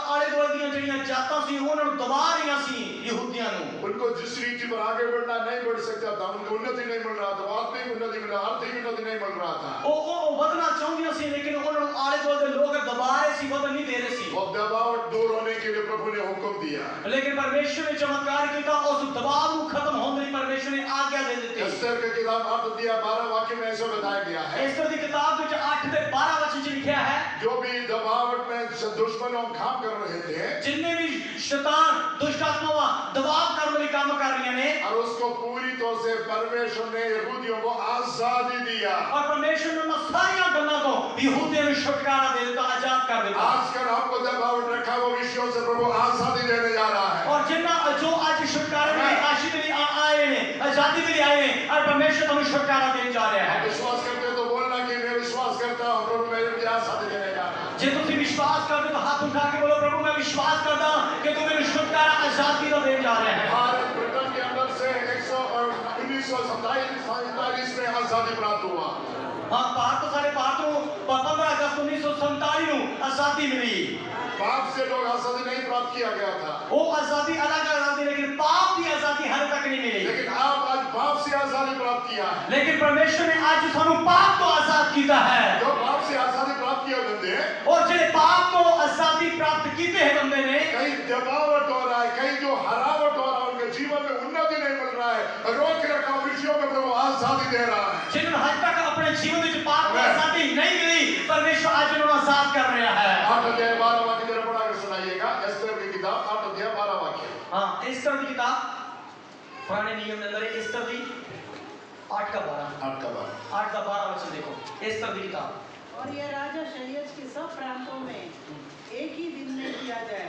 आले दुआले ਦੀਆਂ ਜਿਹੜੀਆਂ ਜਾਤਾਂ ਸੀ ਉਹਨਾਂ ਨੂੰ ਦਬਾ ਰਹੀਆਂ ਸੀ ਯਹੂਦੀਆਂ ਨੂੰ। उनको जिस रीति पर आगे बढ़ना नहीं बढ़ सकता था, उनको उन्नति नहीं मिल रहा था, आत्मिक उन्नति मिल रहा, आर्थिक उन्नति नहीं मिल रहा था। ਉਹ ਵਧਣਾ ਚਾਹੁੰਦੀਆਂ ਸੀ लेकिन ਉਹਨਾਂ ਨੂੰ ਆਲੇ ਦੁਆਲੇ ਦੇ ਲੋਕ ਦਬਾ ਰਹੇ ਸੀ, ਵਧਣ नहीं दे रहे ਸੀ। और दबाव दूर होने के लिए प्रभु ने हुक्म दिया। लेकिन परमेश्वर ने चमत्कार किया, उस दबाव को खत्म होने की परमेश्वर ने आज्ञा दे दी। एस्तेर की किताब 8-12 वाक्य में ऐसा बताया गया है। एस्तेर की किताब में 8-12 वचन में लिखा है जो भी दबावट में दुश्मनों काम कर रहे थे, जिन्ने भी शैतान दुष्ट आत्मावां दबाव करने वाले काम कर रही ने, और उसको पूरी तौर से परमेश्वर ने यहूदियों को आजादी दिया। और परमेश्वर ने उन सारी गल्लों को यहूदियों को छुटकारा दे देता, आजाद कर देता। आजकल आपको दबावट रखा वो विषयों से प्रभु आजादी देने जा रहा है। और जिन्ना जो आज छुटकारा के लिए आशीष के लिए आए हैं, आजादी के लिए आए हैं, और परमेश्वर तुम्हें छुटकारा देने जा रहा है। विश्वास करते तो बोलना कि मैं विश्वास करता हूँ प्रभु मेरे लिए आजादी देने जा रहा है। जे तुम विश्वास करते तो हाथ उठा के बोलो प्रभु मैं विश्वास करता हूं कि तुम्हें छुटकारा आजादी का देने जा रहे हैं। भारत ब्रिटेन के अंदर से 1947 में आजादी प्राप्त हुआ। हाँ भारत सारे भारतों 15 अगस्त 1947 को आजादी मिली। पाप से लोग आजादी नहीं प्राप्त किया गया था। वो आजादी अलग आजादी, लेकिन पाप की आजादी हर तक नहीं मिली। लेकिन आप आज पाप से आजादी प्राप्त किया है। लेकिन परमेश्वर ने आज सानू पाप तो आजाद किया है। जो पाप से आजादी प्राप्त किया बंदे, और जे पाप तो आजादी प्राप्त किए हैं बंदे ने, कहीं दबावट हो रहा है, कहीं जो हरावट हो रहा है, उनके जीवन में उन्नति नहीं मिल रहा है, रोक रखा विषयों में प्रभु आजादी दे रहा है। जिन्होंने आज तक अपने जीवन में पाप की आजादी नहीं मिली, परमेश्वर आज उन्हें आजाद कर रहा है। 8-12 वाक्य जरा पढ़ा कर सुनाइएगा। एस्तेर की किताब 8-12 वाक्य। हाँ एस्तेर की किताब पुराने नियम के अंदर एस्तेर की 8-12 वचन देखो। एस्तेर की किताब। और यह राजा शरीयत के सब प्रांतों में एक ही दिन में किया जाए,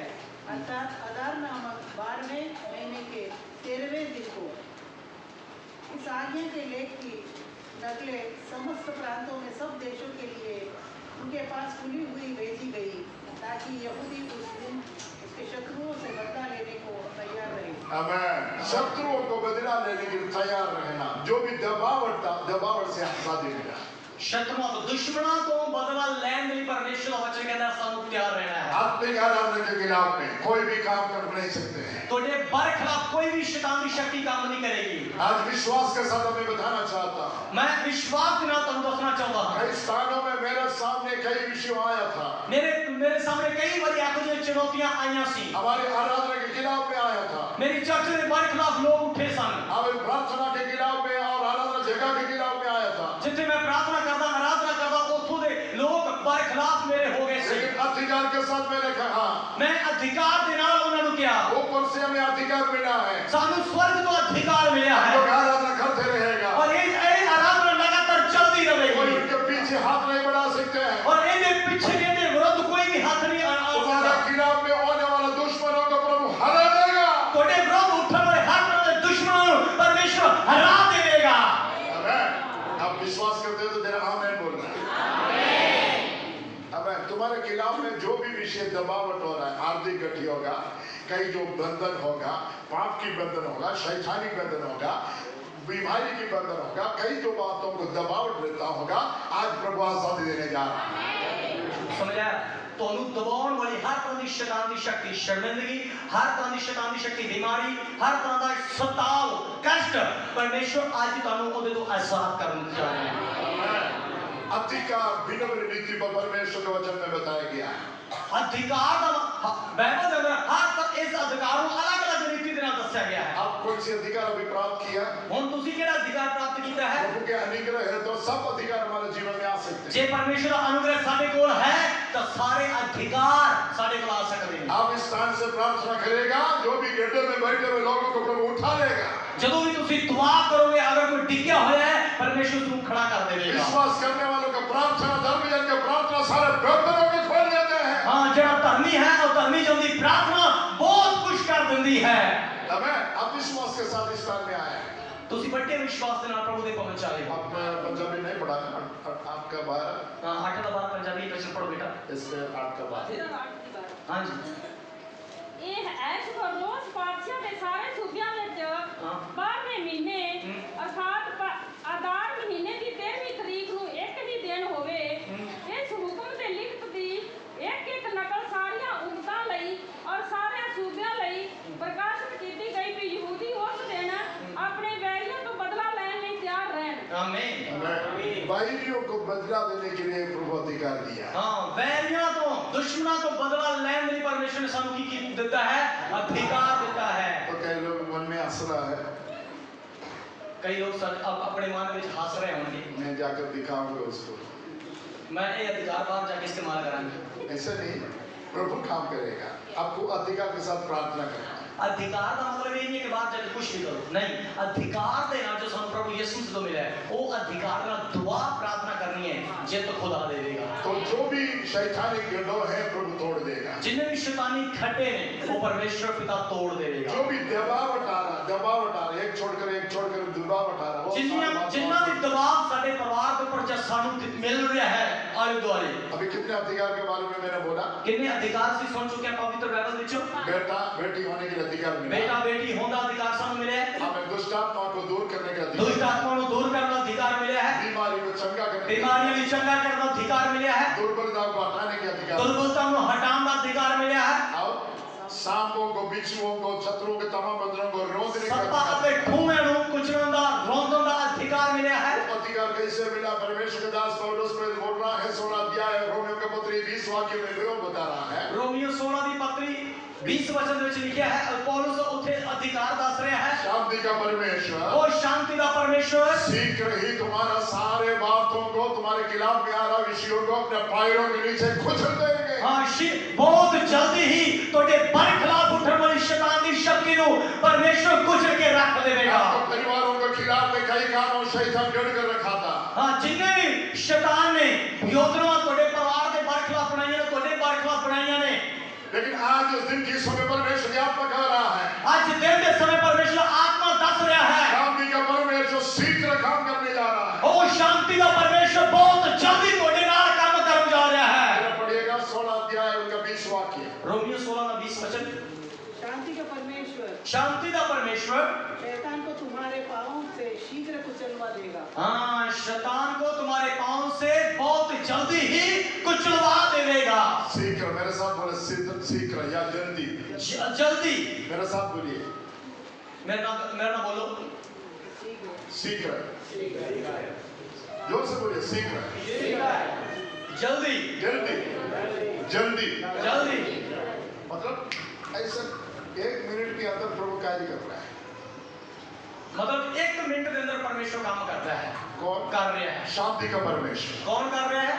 अर्थात अदार नामक 12वें महीने के 13वें दिन को। इस आज्ञा के लेख की नकलें समस्त प्रांतों में सब देशों के लिए उनके पास खुली हुई भेजी गई, ताकि यहूदी उस दिन उसके शत्रुओं से बदला लेने को तैयार रहे। आमीन। शत्रुओं को बदला लेने के लिए तैयार रहना। जो भी दबावट था, दबावट से आजादी मिला। शत्रुओं को दुश्मनों को बदला लेने लिए परमेश्वर का वचन कहता है सानू तैयार रहना है। आत्मिक आराधना के खिलाफ में कोई भी काम कर नहीं सकते हैं। तोड़े बर खिलाफ कोई भी शैतान की शक्ति काम नहीं करेगी। आज विश्वास के साथ मैं बताना चाहता हूँ, मैं विश्वास के नाम तुम दसना चाहता हूँ। कई स्थानों में मेरे सामने कई विषय आया था, मेरे सामने कई बार या कुछ चुनौतियां आईया सी। हमारे आराधना के खिलाफ में आया था, मेरी चर्च में बर खिलाफ लोग उठे सन। हमारे प्रार्थना के खिलाफ में और आराधना जगह के खिलाफ में आया था। जितने मैं प्रार्थना करता आराधना करता उठो दे लोग बर खिलाफ मेरे हो गए सी। लेकिन अधिकार के साथ मैंने कहा, मैं अधिकार देना उन्होंने क्या ऊपर से हमें अधिकार मिला है, सानू स्वर्ग तो अधिकार मिला है। लोग आराधना करते रहेगा और ये आराधना लगातार चलती रहेगी। कोई उनके पीछे हाथ नहीं बढ़ा सकते हैं। और इनके पीछे इनके विरुद्ध कोई भी हाथ नहीं तुम्हारे खिलाफ में होने वाला दुश्मनों को प्रभु हरा देगा। तोड़े विरुद्ध उठने वाले हर तरह के दुश्मनों को परमेश्वर हरा देगा। आमीन। आप विश्वास करते हो तो तेरा आमीन बोलना। अब तुम्हारे खिलाफ में जो भी विषय दबावट हो रहा है, आर्थिक गति होगा, कई जो बंधन होगा, पाप की बंधन होगा, शैतानिक बंधन होगा, बीमारी की बंधन होगा, कई जो बातों को दबावट रहता होगा, आज प्रभु आजादी देने जा रहा है। समझा? तो दबाव वाली हर तरह की शैतान की शक्ति, शर्मिंदगी, हर तरह की शैतान की शक्ति, बीमारी, हर तरह का सताव, कष्ट परमेश्वर आज तुहानू ओदे तो आजाद करने जा रहे हैं। अधिकार भिन्न भिन्न रीति पर परमेश्वर के वचन में बताया गया है। अधिकार बाइबल में हर तरह इस अधिकार को अलग-अलग रीति दे नाल दस्या गया है। आप कौन सी अधिकार अभी प्राप्त किया? हुन तुसी केड़ा अधिकार प्राप्त किया है? प्रभु के अनुग्रह है तो सब अधिकार हमारे जीवन में आ सकते हैं। जे परमेश्वर का अनुग्रह साडे कोल है तो सारे अधिकार साडे कोल आ सकते हैं। आप इस स्थान से प्रार्थना करेगा, जो भी गड्ढे में बैठे हुए लोगों को प्रभु उठा लेगा। जब भी तुसी दुआ करोगे, अगर कोई डिग्या होया है परमेश्वर तुम खड़ा कर देगा। विश्वास करने वालों का प्रार्थना, धर्मी जन का प्रार्थना सारे बंधनों को खोल देते हैं। हां, जड़ा धर्मी है और धर्मी जन की प्रार्थना बहुत कुछ कर देती है। आमीन। आप विश्वास के साथ इस स्थान में आए हैं। तुसी बड़े विश्वास के नाल प्रभु दे पहुंचाए हो। आप पंजाबी नहीं पढ़ा, आपका बार 8 का 12 पंजाबी क्वेश्चन पढ़ो बेटा। इसके 8 का बार। हां जी। ਇਹ ਐਸ਼ ਫਰੋਜ਼ ਪਾਤਸ਼ਾਹ ਦੇ ਸਾਰੇ ਸੂਬਿਆਂ ਵਿੱਚ 12ਵੇਂ ਮਹੀਨੇ ਅਰਥਾਤ ਆਦਾਰ ਮਹੀਨੇ ਦੀ 13ਵੀਂ ਤਰੀਕ ਨੂੰ ਇੱਕ ਹੀ ਦਿਨ ਹੋਵੇ। ਇਸ ਹੁਕਮ ਦੇ ਲਿਖਤ ਦੀ ਇੱਕ ਨਕਲ ਸਾਰੀਆਂ ਉਮਤਾਂ ਲਈ ਔਰ ਸਾਰੇ ਸੂਬਿਆਂ ਲਈ ਪ੍ਰਕਾਸ਼ਿਤ ਕੀਤੀ ਗਈ ਵੀ ਯਹੂਦੀ ਉਸ ਦਿਨ ਆਪਣੇ ਵੈਰੀਆਂ ਤੋਂ ਬਦਲਾ ਲੈਣ ਲਈ ਤਿਆਰ ਰਹਿਣ। आमीन। बैरियों को बदला देने के लिए प्रभु अधिकार दिया। हां, वैरियों तो दुश्मनों तो बदला लेने लिए परमेश्वर ने सानू की देता है, अधिकार देता है। तो कई लोग मन में हंस रहा है, कई लोग अब अपने मन में हंस रहे होंगे, मैं जाकर दिखाऊंगा उसको, मैं ये अधिकार बाहर जाके इस्तेमाल करांगा। ऐसा नहीं, प्रभु काम करेगा। आपको अधिकार के साथ प्रार्थना करना। अधिकार का मतलब ये नहीं कि बाहर जाके कुछ भी करो, नहीं, अधिकार देना जो सानू प्रभु यीशु से तो मिला है, वो अधिकार ना दुआ प्रार्थना करनी है, जे तो खुदा दे देगा। तो जो भी शैतानिक गड्ढे हैं प्रभु तोड़ देगा। जिन्हें भी शैतानी खड्डे हैं वो परमेश्वर पिता तोड़ देगा। जो भी दबावट आ रहा, एक छोड़कर दबावट आ रहा, जिन्ना भी दबाव साडे परिवार के ऊपर जब सानू मिल रहा है आले दुआले। अभी कितने अधिकार के बारे में मैंने बोला? कितने अधिकार से सुन चुके हैं पवित्र बाइबल विचों? बेटा बेटी होने के अधिकार मिला, बेटा बेटी होने अधिकार सानू मिले है, हमें दुष्ट आत्मा को दूर करने का अधिकार, दुष्ट आत्मा को दूर करने का अधिकार मिला है, बीमारी को चंगा करने, बीमारियों को चंगा करने का अधिकार मिला है, दुर्बलता को हटाने का अधिकार, दुर्बलता को हटाने का अधिकार मिला है, और सांपों को, बिच्छुओं को, शत्रुओं के तमाम बंधनों को रोकने का सत्ता अपने ठूमे रू कुचलन का रोंदन का अधिकार मिला है। अधिकार कैसे मिला? परमेश्वर के दास पौलुस बोल रहा है 16 अध्याय रोमियो के पत्री 20 वाक्य में वो बता रहा है। रोमियो 16 की पत्री 20 वचन में लिखा है और पौलुस उठे अधिकार दस रहा है। शांति का परमेश्वर, वो शांति का परमेश्वर शीघ्र ही तुम्हारा सारे बातों को, तुम्हारे खिलाफ में आ रहा विषयों को अपने पैरों के नीचे कुचल देंगे। हाँ, बहुत जल्दी ही तोड़े बर खिलाफ उठने वाली शैतान की शक्ति को परमेश्वर कुचल के रख देगा। परिवारों के खिलाफ में कई कामों शैतान जड़ कर रखा था। हाँ, जिन्हें भी शैतान ने योजना तोड़े परिवार के बर खिलाफ बनाई है, तोड़े बर खिलाफ बनाई ने, लेकिन आज इस दिन की समय परमेश्वर की आत्मा कह रहा है, आज दिन के समय परमेश्वर आत्मा दस रहा है, शांति का परमेश्वर शीघ्र काम करने जा रहा है। ओ शांति का परमेश्वर बहुत जल्दी तोड़े नाल काम करने जा रहा है। पढ़िएगा 16 अध्याय उनका 20 वाक्य, रोमियो 16 का 20 वचन। शांति का परमेश्वर, शांति का परमेश्वर शैतान को तुम्हारे पांव से शीघ्र कुचलवा देगा। हाँ, शैतान को तुम्हारे पांव कुचलवा देगा। शीघ्र, मेरे साथ बोले शीघ्र या जल्दी। जल्दी मेरे साथ बोलिए, मेरा ना बोलो, शीघ्र, जोर से बोलिए, शीघ्र, जल्दी जल्दी, जल्दी, जल्दी। मतलब ऐसा 1 मिनट के अंदर प्रभु कार्य कर रहा है। मतलब 1 मिनट के अंदर परमेश्वर काम करता है। कौन कर रहा है? शांति का परमेश्वर। कौन कर रहा है?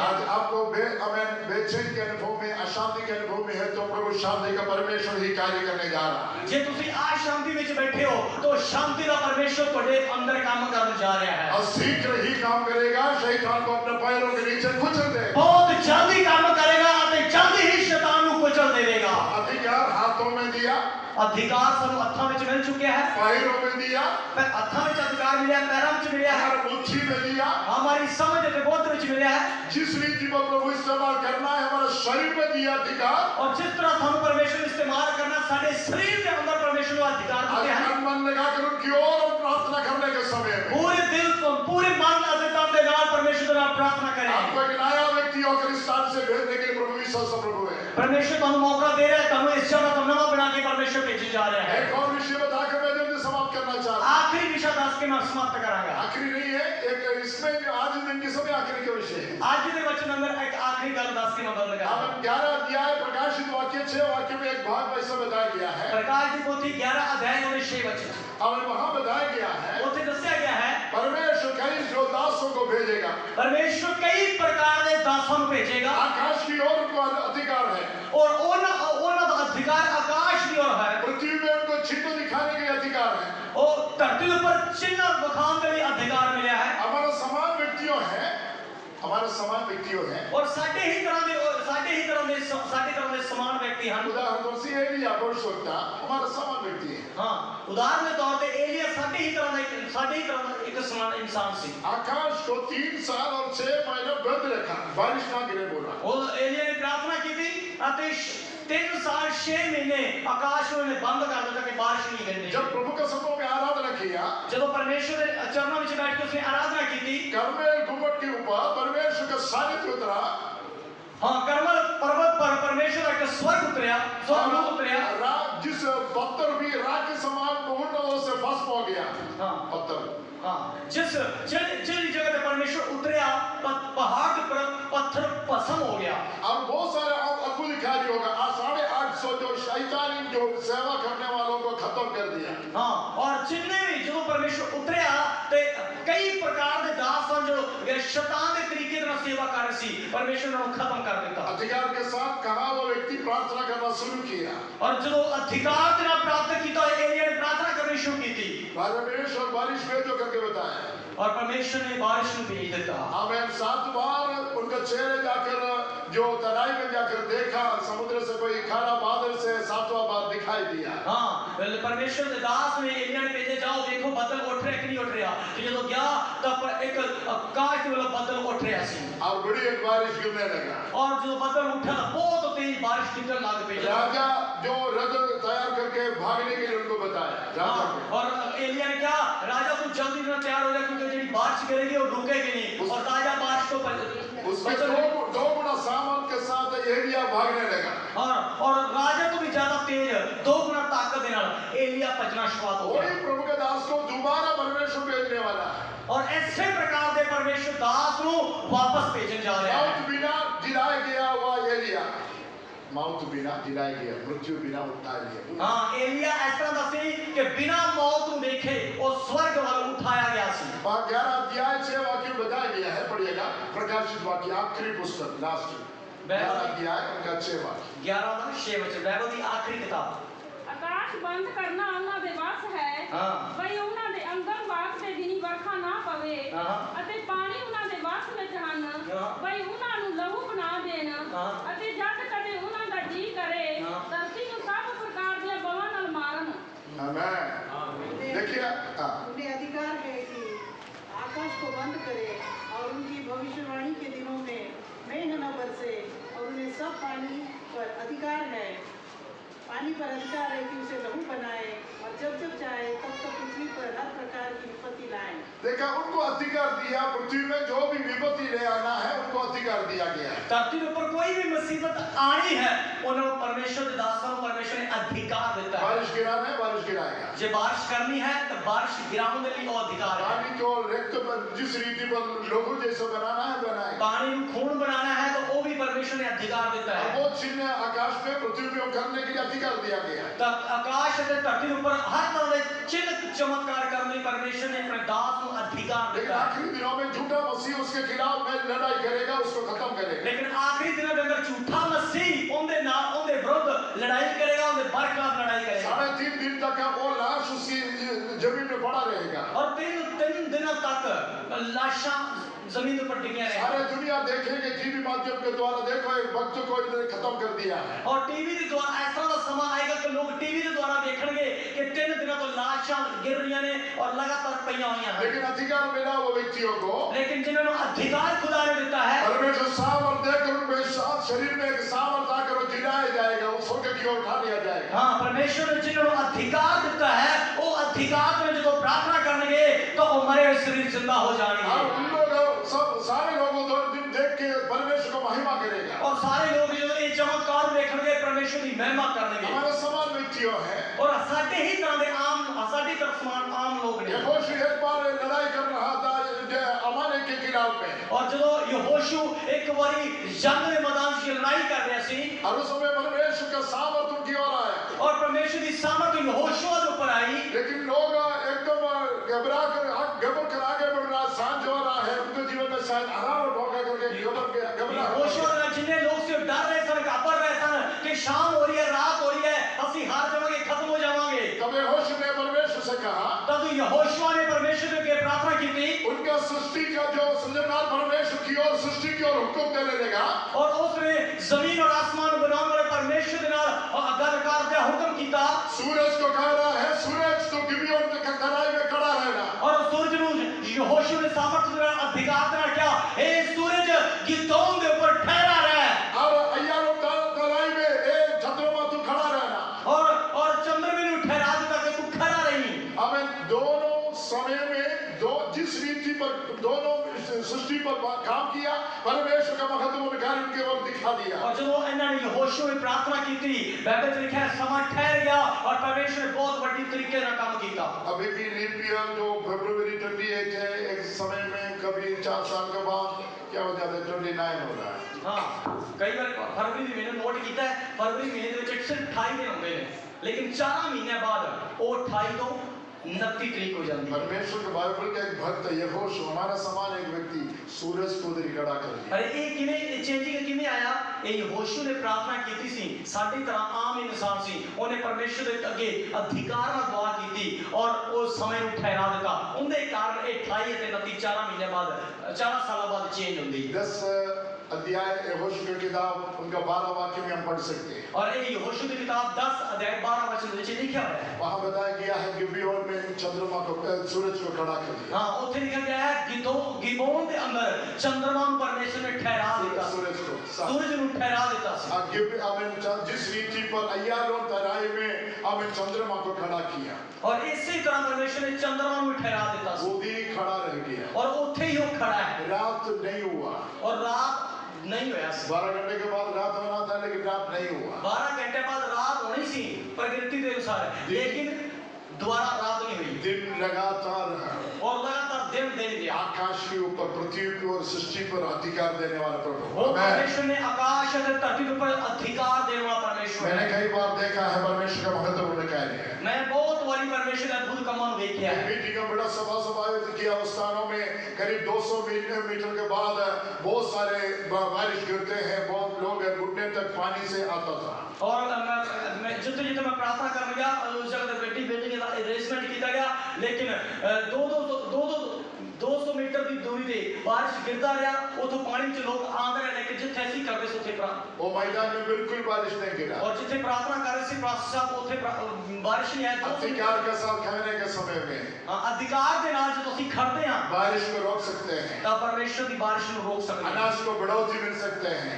आज आपको बेचैन के अनुभव में, अशांति के अनुभव में है, तो प्रभु शांति का परमेश्वर ही कार्य करने जा रहा है। जे तुसी आज शांति विच बैठे हो तो शांति का परमेश्वर तुहाडे अंदर काम करने जा रहा है और शीघ्र ही काम करेगा, शैतान को अपने पैरों के नीचे कुचल देगा। बहुत जल्दी काम करेगा और जल्दी ही शैतान को कुचल देगा। अधिकार हाथों में दिया, अधिकार सानू हत्थां विच मिल चुका है, पैरों में दिया, पर हत्थां विच अधिकार मिला, पैरां विच मिला है, हमारी बुद्धि में दिया, हमारी समझ ते बोध विच मिला है। जिस रीति में प्रभु इस्तेमाल करना है हमारे शरीर में दिया अधिकार। और जिस तरह सानू परमेश्वर इस्तेमाल करना साडे शरीर के अंदर परमेश्वर को अधिकार दिया है। मन लगाकर उनकी ओर प्रार्थना करने के समय में पूरे दिल को, पूरे मन से तन दे नाल परमेश्वर से प्रार्थना करें। आपको एक नया व्यक्ति होकर इस स्थान से भेजने के लिए प्रभु विश्वास प्रभु है। परमेश्वर तुहानू मौका दे रहा है, तुहानू इस जगह को नवा बना के परमेश्वर भेजी जा रहा है। एक और विषय बताकर मैं जल्दी समाप्त करना चाहता हूं। आखिरी विषय दस के मैं समाप्त करांगा। आखिरी नहीं है, एक इसमें आज दिन के समय आखिरी का विषय है। आज के वचन अंदर एक आखिरी गल दस के मैं बदल लगा। हम 11 अध्याय प्रकाशित वाक्य 6 वाक्य में एक भाग ऐसा बताया गया है। प्रकाश की पोथी 11 अध्याय और 6 वचन और वहां बताया गया है उसे दस्या गया है परमेश्वर कई जो दासों को भेजेगा। परमेश्वर कई प्रकार के दासों को भेजेगा। आकाश की ओर उनको अधिकार है और उन अधिकार आकाश की ओर है। पृथ्वी में उनको चिन्ह दिखाने के अधिकार है और धरती पर चिन्ह दिखाने के लिए अधिकार मिला है। हमारा समान व्यक्तियों है, हमारा समान व्यक्तियों है और साढ़े ही तरह के समान व्यक्ति हैं। उदाहरण तौर से एलिया भविष्यवक्ता हमारा समान व्यक्ति है। हाँ, उदाहरण के तौर पे एलिया साढ़े ही तरह का एक समान इंसान सी। आकाश को 3 साल और 6 महीने बंद रखा, बारिश ना गिरे बोला। और एलिया ने प्रार्थना की थी, अति 3 साल 6 महीने आकाश को बंद कर दिया कि बारिश नहीं गिरनी। जब प्रभु के समूह में आराधना किया, जब परमेश्वर के चरणों में बैठ के उसने आराधना की थी, कर्मेल गुम्बद के ऊपर परमेश्वर का सानिध्य उतरा। हाँ, कर्मल पर्वत पर परमेश्वर का स्वर्ग उतरा, स्वर्ग उतरा। जिस पत्थर भी राख के समान पूर्ण से भस्म हो गया। हाँ, पत्थर, हाँ, जिस जगह पे परमेश्वर उतरा, पहाड़ पर पत्थर भस्म हो गया। और बहुत सारे अद्भुत दिखाई होगा। 850 जो शैतानी जो सेवा करने वालों को खत्म कर दिया। हाँ, और जितने भी जो परमेश्वर उतरा ते कई प्रकार के दास जो शैतान के तरीके से सेवा कर रहे सी, परमेश्वर ने खत्म कर दिया। अधिकार के साथ कहा वो व्यक्ति प्रार्थना करना शुरू किया। और जो अधिकार ने प्रार्थना की तो एलिया ने प्रार्थना करनी शुरू की थी। परमेश्वर बारिश भेजो करके बताया और परमेश्वर ने बारिश में भेज देता। हमें 7 बार उनका चेहरे जाकर जो तराई में जाकर देखा, समुद्र से कोई खारा बादल से 7वां बार दिखाई दिया। हाँ, परमेश्वर के दास ने एलिया ने भेजे, जाओ देखो बादल उठ रहे कि नहीं उठ रहा। कि जब गया तब एक आकाश के वाला बादल उठ रहा सी और बड़ी एक बारिश गिरने लगा। और जो बादल उठा बहुत तेज बारिश गिरने लग पई। राजा जो रथ तैयार करके भागने के लिए उनको बताया राजा को। और एलिया ने क्या, राजा तू जल्दी से तैयार हो जा क्योंकि जेडी बारिश गिरेगी और रुकेगी नहीं। और राजा बारिश को उसके 2 गुना सामान के साथ एलिया भागने लगा। हाँ, और राजा को भी ज्यादा तेज 2 गुना ताकत देना एलिया भजना शुरुआत हो वही गया। प्रभु के दास को दोबारा परमेश्वर भेजने वाला है। और ऐसे प्रकार के परमेश्वर दास को वापस भेजने जा रहे हैं। मौत बिना जिलाया गया हुआ एलिया, मौत बिना जिलाया गया, मृत्यु बिना उठाया गया। हाँ, एलिया इस तरह दसी कि बिना मौत को देखे और स्वर्ग वाला उठाया गया सी। 11 अध्याय 6 वाक्य बताया गया है, पढ़िएगा प्रकाशित वाक्य आखिरी पुस्तक लास्ट 11 अध्याय उनका 6 वाक्य 11 वचन बाइबल की आखिरी किताब। आकाश बंद करना ਉਹਨਾਂ ਦੇ ਵੱਸ ਹੈ। हाँ, ਬਈ ਉਹਨਾਂ ਦੇ ਅੰਦਰ ਵਾਕ ਦੇ ਦਿਨੀ ਵਰਖਾ ਨਾ ਪਵੇ हाँ, ਅਤੇ ਪਾਣੀ ਉਹਨਾਂ ਦੇ ਵੱਸ ਵਿੱਚ ਹਨ। ਹਾਂ। ਬਈ ਉਹਨਾਂ ਨੂੰ ਲਹੂ ਬਣਾ ਦੇਣ ਹਾਂ। ਅਤੇ ਜਦ ਕਦੇ ਉਹਨਾਂ ਦਾ ਜੀ ਕਰੇ ਹਾਂ। ਧਰਤੀ ਨੂੰ ਸਭ ਪ੍ਰਕਾਰ ਦੀਆਂ ਬਲਾਂ ਨਾਲ ਮਾਰਨ। आमेन। देखिए उन्हें अधिकार है कि आकाश को बंद करे और उनकी भविष्यवाणी के दिनों में मेघ न बरसे और उन्हें सब पानी पर अधिकार है। पानी पर अधिकार है कि उसे लहू बनाए और जब जब चाहे तब तब पृथ्वी पर हर प्रकार की विपत्ति लाए। लेकिन उनको अधिकार दिया, पृथ्वी में जो भी विपत्ति ले आना है उनको अधिकार दिया गया है। धरती के ऊपर कोई भी मुसीबत आनी है उन्हें परमेश्वर के दासों को परमेश्वर ने अधिकार देता है। बारिश गिराना है, बारिश गिराएगा। जो बारिश करनी है तो बारिश गिराने के लिए वो अधिकार है। पानी को रक्त पर जिस रीति पर लोगों जैसा बनाना है बनाएगा। पानी को खून बनाना है तो वो भी परमेश्वर ने अधिकार देता है। वो चिन्ह आकाश में पृथ्वी में करने के लिए अधिकार दिया गया है। तो आकाश के धरती के ऊपर हर तरह के चिन्ह चमत्कार करने परमेश्वर ने अपने दास को अधिकार लेकिन देता है। आखिरी दिनों में झूठा मसीह उसके खिलाफ में लड़ाई करेगा, उसको खत्म करेगा। लेकिन आखिरी दिनों के अंदर झूठा मसीह उनके विरुद्ध लड़ाई करेगा, उनके बरखिलाफ लड़ाई करेगा। 3.5 दिन तक वो लाश उसकी जमीन में पड़ा रहेगा और तीन दिनों तक लाशा जमीन पर टिकी रहेगी। सारे दुनिया देखेंगे, टीवी माध्यम के द्वारा देखो एक भक्त को इन्होंने खत्म कर दिया है। और टीवी के द्वारा ऐसा का समय आएगा कि लोग टीवी के द्वारा देखेंगे कि 3 दिनों तो लाशा गिर रही ने और लगातार पईया हुई हैं। लेकिन अधिकार मिला वो व्यक्तियों को, लेकिन जिन्होंने अधिकार खुदा ने देता है, परमेश्वर सामर्थ देकर उनके शरीर में एक सामर्थ आकर वो जिलाया जाएगा, वो स्वर्ग की ओर उठा लिया जाएगा। हाँ, परमेश्वर ने जिन्होंने अधिकार देता है वो अधिकार में जो प्रार्थना करेंगे तो वो मरे हुए शरीर जिंदा हो जाएंगे। और उन लोग सब सारे लोगों को दिन देख के परमेश्वर को महिमा करेगा। और सारे लोग जो ये चमत्कार देखेंगे परमेश्वर की महिमा करेंगे। हमारे समान व्यक्तियों हैं और साढ़े ही तरह के साढ़े तरफ समान आम लोग ने। यहोशू एक बार लड़ाई कर रहा था अमाले के खिलाफ में, और जो यहोशू एक बारी जंग में मैदान की लड़ाई कर रहे थे और उस समय परमेश्वर का सामर्थ उनकी ओर आया और परमेश्वर की सामर्थ यहोशू के ऊपर आई। लेकिन लोग एकदम घबरा कर आगे बढ़ रहा, सांझ हो रहा है, उनके जीवन में शायद हरावट होगा करके घबरा यहोशू ने जिन्हें लोग से डर रहे सन, घबरा रहे सन कि शाम हो रही है, रात हो रही है, असली हार जाओगे, खत्म हो जाओगे। तब यहोशू ने परमेश्वर से कहा, तब यहोशू ने परमेश्वर के प्रार्थना की थी। उनका सृष्टि का जो सृजनहार परमेश्वर की ओर सृष्टि की ओर हुक्म देने लगा, और उसने जमीन और आसमान बनाने वाले परमेश्वर के नाल अगाकार का हुक्म किया। सूरज को कह रहा है, सूरज तो गिबियोन के कड़ाई में खड़ा रहना। और सूरज नु यहोशू ने सामर्थ देना, अधिकार देना क्या, हे सूरज गिदोन के ऊपर ठहरा रहे और अय्यारों कड़ाई में एक चंद्रमा तू खड़ा रहना। और चंद्रमा नु ठहरा देता कि तू खड़ा रही। हमें दोनों समय में जिस रीति पर दोनों सृष्टि पर काम किया, परमेश्वर का महत्वपूर्ण कार्य उनके ओर दिखा दिया। और जब इन्होंने यहोशू में प्रार्थना की थी, बाइबल में लिखा है समय ठहर गया और परमेश्वर ने बहुत बड़ी तरीके से काम किया। अभी भी लीप ईयर जो फरवरी 28 है, एक समय में कभी 4 साल के बाद क्या हो जाता है 29 हो रहा है। हाँ, कई बार फरवरी महीने नोट किया है, फरवरी महीने में 28 दिन होंगे, लेकिन 4 महीने बाद वो 28 तो 29 तारीख हो जाती है। परमेश्वर के बाइबल का एक भक्त यहोशू, हमारा समान एक व्यक्ति सूरज को उधर खड़ा कर दिया। अरे ये किਵੇਂ चेंजिंग किਵੇਂ आया? ये यहोशू ने प्रार्थना की थी सी, साडी तरह आम इंसान सी, उन्हें परमेश्वर के अगे अधिकार ਨਾਲ दुआ की थी और वो समय ਨੂੰ ठहरा ਦਿੱਤਾ। ਉਹਦੇ ਕਾਰਨ ਇਹ 28 ਅਤੇ 29 4 महीने बाद 4 साल बाद चेंज ਹੁੰਦੀ। 10 अध्याय यहोशू की किताब उनका 12 वाक्य में हम पढ़ सकते हैं। और ये यहोशू की किताब 10 अध्याय 12 वचन में लिखा हुआ है। वहां बताया गया है गिबोन में चंद्रमा को सूरज को खड़ा कर दिया। हाँ, उत्थे लिखा गया है गिबोन के अंदर चंद्रमा को परमेश्वर ने ठहरा दिया, सूरज को ठहरा देता। जिस रीति पर अय्यारों तराई में हमें चंद्रमा को खड़ा किया, और इसी तरह परमेश्वर ने चंद्रमा को ठहरा देता। वो भी खड़ा रह गया और उत्थे ही वो खड़ा है। रात नहीं हुआ, और रात नहीं हुआ। 12 घंटे के बाद रात होना था, लेकिन रात नहीं हुआ। 12 घंटे बाद रात होनी सी प्रकृति के अनुसार, लेकिन दोबारा रात नहीं हुई। दिन लगातार और लगातार दिन दिया। आकाश के ऊपर, पृथ्वी की ओर, सृष्टि पर अधिकार देने वाला प्रभु वो परमेश्वर ने आकाश और धरती के ऊपर अधिकार देने वाला परमेश्वर। मैंने कई बार देखा है परमेश्वर का महत्वपूर्ण कार्य है। मैं बहुत बारी परमेश्वर का अद्भुत काम देखा है। मीटिंग में बड़ा सभा आयोजित किया, उस स्थानों में करीब 200 मीटर के बाद बहुत सारे बारिश गिरते हैं, बहुत लोग घुटने तक पानी से आता था। और मैं जितने मैं प्रार्थना कर गया उस जगह बेटी बिल्डिंग अरेंजमेंट किया गया, लेकिन 200 मीटर की दूरी पे बारिश गिरदा रहा उतो पानी च लोग आंदे रहे लेकिन जिथे ऐसी करदे से उथे वो मैदान में बिल्कुल बारिश नहीं गिरा। और जिथे प्रार्थना कर रहे थे पास्टर साहब उथे बारिश नहीं आई। अधिकार के साथ कहने के समय में अधिकार के नाल जो तुसी खड़दे हां बारिश को रोक सकते हैं, तब परमेश्वर की बारिश को रोक सकते हैं, अनाज को बढ़ोतरी मिल सकते हैं,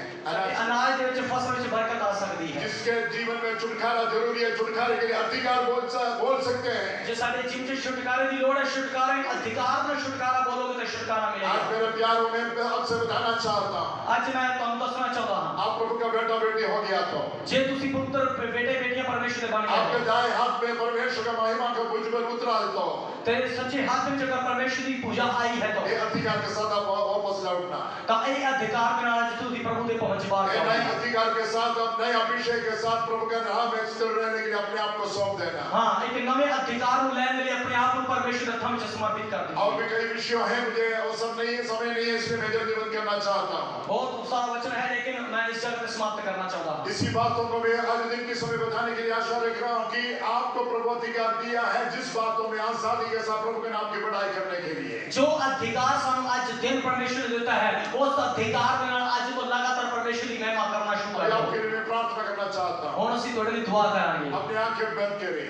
अनाज दे विच फसल विच बरकत आ सकती है। जिसके जीवन में छुटकारा जरूरी है, छुटकारे के लिए अधिकार बोल सकते हैं। जो साडे जीवन च छुटकारे दी लोड़ है, छुटकारे अधिकार नाल छुटकारा बोलोगे तो छुटकारा मिलेगा। आज मेरे प्यारों में आपसे बताना चाहता हूं, आज मैं तुहानू दसना चाहता हां आप प्रभु का बेटा बेटी हो गया तो जे तुसी पुत्र बेटे बेटियां परमेश्वर दे बन आपके गए, दाएं हाथ में परमेश्वर का महिमा का भुजबल उतरा है तो तेरे सच्चे हाथ में जगह परमेश्वर की पूजा आई है तो ये अधिकार के साथ आप वापस लौटना, ए अधिकार के नाल तुसी प्रभु दे पहुंच बार ये नए अधिकार के साथ, अब नए अभिषेक के साथ प्रभु के नाम में स्थिर रहने के लिए अपने आप को सौंप देना। हां एक नवे अधिकार को लेने लिए अपने आप को परमेश्वर के हाथ में समर्पित कर देना। और भी कई विषय हैं, मुझे वो सब नहीं है, समय नहीं है, इसलिए मैं जल्दी बंद करना चाहता हूं। बहुत सारा वचन है लेकिन मैं इस जगह पे समाप्त करना चाहता हूं। इसी बातों को मैं आज दिन के समय बताने के लिए आशा रख रहा हूं कि आपको प्रभु अधिकार दिया है जिस बातों में आजादी के साथ प्रभु के नाम की बड़ाई करने के लिए। जो अधिकार सानू आज दिन परमेश्वर देता है उस अधिकार के नाल आज तो लगातार परमेश्वर की महिमा करना शुरू और कर आपके लिए मैं प्रार्थना करना चाहता हूं। हुण ਅਸੀਂ ਤੁਹਾਡੇ ਲਈ दुआ करांगे। अपनी आंखें बंद करें,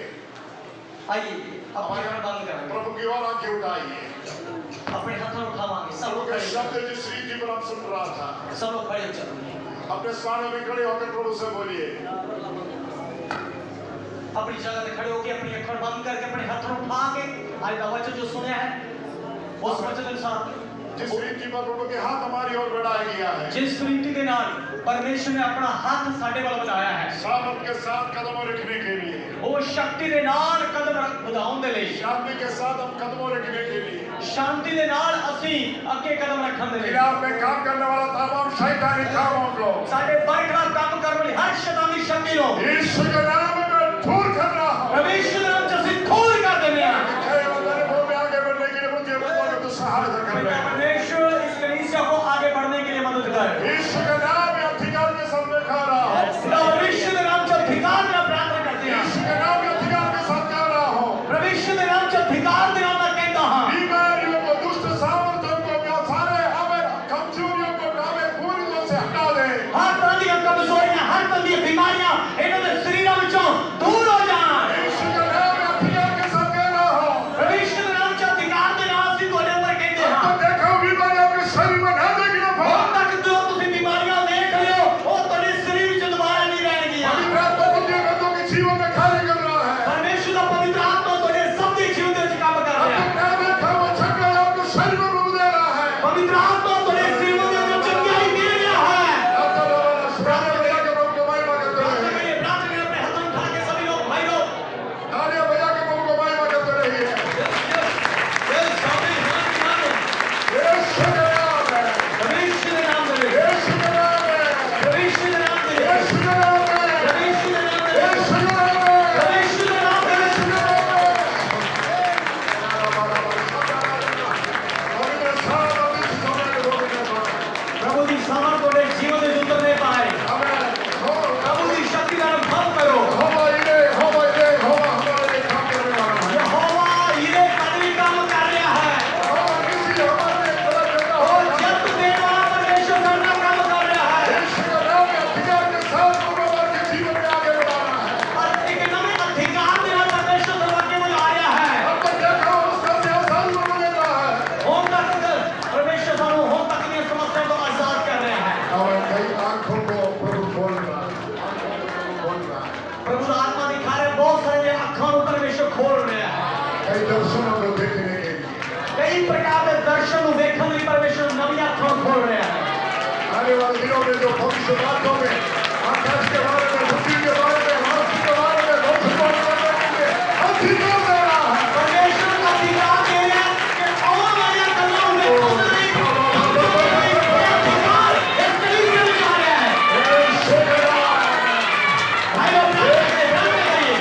आइए अपनी आंखें बंद करेंगे, प्रभु की ओर आंखें उठाइए। अपने हाथों उठावांगे, सब प्रभु लोग के खड़े शब्द जिस रीति पर हम सुन रहा था, सब लोग खड़े हो चलेंगे, अपने स्थानों में खड़े होकर प्रभु से बोलिए। अपनी जगह पे खड़े होके अपनी आंखें बंद करके अपने हाथों उठा के आज का वचन जो सुने हैं उस वचन के अनुसार जिस रीति पर प्रभु के हाथ हमारी ओर बढ़ाया गया है, जिस रीति के नाल परमेश्वर ने अपना हाथ साडे वाल बनाया है, सामर्थ के साथ कदमों रखने के लिए, वो शक्ति दे नाल कदम ਵਧਾਉਣ ਦੇ ਲਈ, शांति के साथ हम कदमों रखने के लिए, शांति दे नाल ਅਸੀਂ ਅੱਗੇ कदम ਰੱਖਣ ਦੇ ਲਈ, खिलाफ में काम करने वाला तमाम शैतानी कामों को ਸਾਡੇ बरखलाफ काम करने वाली हर शैतानी शक्ति को यीशु के नाम में मैं दूर कर रहा हूं। परमेश्वर के नाम से ਅਸੀਂ दूर कर देने हैं। आगे बढ़ने के लिए मुझे तो सहायता कर रहे हैं। परमेश्वर इस कलीसिया को आगे बढ़ने के लिए मदद करे। यीशु के नाम में अधिकार के साथ मैं खा रहा हूं। परमेश्वर के नाम से अधिकार में प्रार्थना करते हैं। यीशु के नाम में अधिकार के साथ खा रहा हूं। परमेश्वर के नाम से अधिकार के नाम में कहता हूं। बीमारियों को, दुष्ट सामर्थ्यों को, सारे हमें कमजोरियों को हमें पूरी तरह से हटा दे। हर तरह की कमजोरियां, हर तरह की बीमारियां इन्होंने शरीरों विचों दूर हो जाएं। यीशु के नाम में अधिकार के साथ कह रहा हूं। परमेश्वर के नाम से अधिकार के नाम से कोने पर कहते हैं। तो देखो बीमारी आपके शरीर में ना देखने पाओ। और तक जो तुम बीमारियां देख रहे हो वो तुम्हारे शरीर में दोबारा नहीं रहेंगी। पवित्र आत्मा दुनिया का तो जीवन में कार्य कर रहा है। परमेश्वर का पवित्र आत्मा तुम्हारे सब जीवन में काम कर रहा है। आपको शरीर में प्रभु दे रहा है। पवित्र आत्मा तुम्हारे जीवन में जो चंगाई दे रहा है। प्रार्थना भैया के प्रभु को महिमा करते रहिए। प्रार्थना में अपने हाथों उठा के सभी लोग भाई लोग तालियां भैया के प्रभु को महिमा करते रहिए। यीशु के नाम में, परमेश्वर के नाम में, यीशु के नाम में, परमेश्वर के नाम में, यीशु के नाम में, परमेश्वर के नाम में, यीशु के नाम में, परमेश्वर के नाम में, यीशु के नाम में। पवित्र सामर्थ इस समय के लोगों के पास। प्रभु की सामर्थ तुम्हारे जीवन में उतरने पाए। आमेन। प्रभु की शक्ति का अनुभव करो। हमारे काम करने वाला है। यहोवा ये कभी काम कर रहा है। किसी हमारे गलत करना हो, और जब देने वाला परमेश्वर करना काम कर रहा है। यीशु के नाम में अधिकार के साथ प्रभु के जीवन में आगे बढ़ाना है। और एक नए अधिकार के नाम परमेश्वर दरवाजे में आया है। अब तक देखा उसका से आसान प्रभु दे रहा है। होम तक परमेश्वर सानू होम तक की समस्या को आजाद कर रहे हैं। और कई आंखों को प्रभु खोल रहा है। प्रभु आत्मा दिखा रहे बहुत सारे आंखों को परमेश्वर खोल रहे हैं। कई दर्शनों को देखने के लिए, कई प्रकार के दर्शन देखने के लिए परमेश्वर नवी आंखों खोल रहे हैं। आने वाले दिनों में जो भविष्य बातों में, आकाश के बारे में, पृथ्वी के बारे में, मनुष्य के बारे में, भविष्यवाणी करने के लिए अधिकार दे रहा है। परमेश्वर का अधिकार दे रहा है कि और वाले कलाओं में अधिकार इस तरीके से आ रहा है। यीशु के नाम में, भाई लोग प्रार्थना करिए।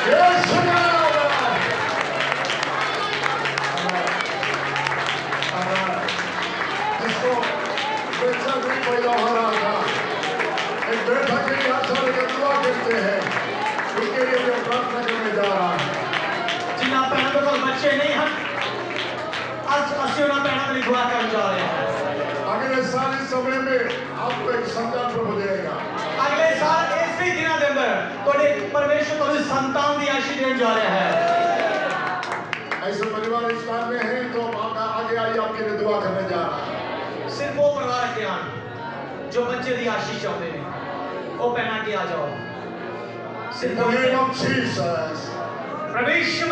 यीशु के नाम में। जिसको जा रहा है। ऐसे परिवार इस स्थान में है तो आप आगे आइए, आपके लिए दुआ करने जा रहा है। सिर्फ वो परिवार के ध्यान जो बच्चे दी आशीष चाहते हैं वो पहना के आ जाओ। In the name of Jesus. प्रवेश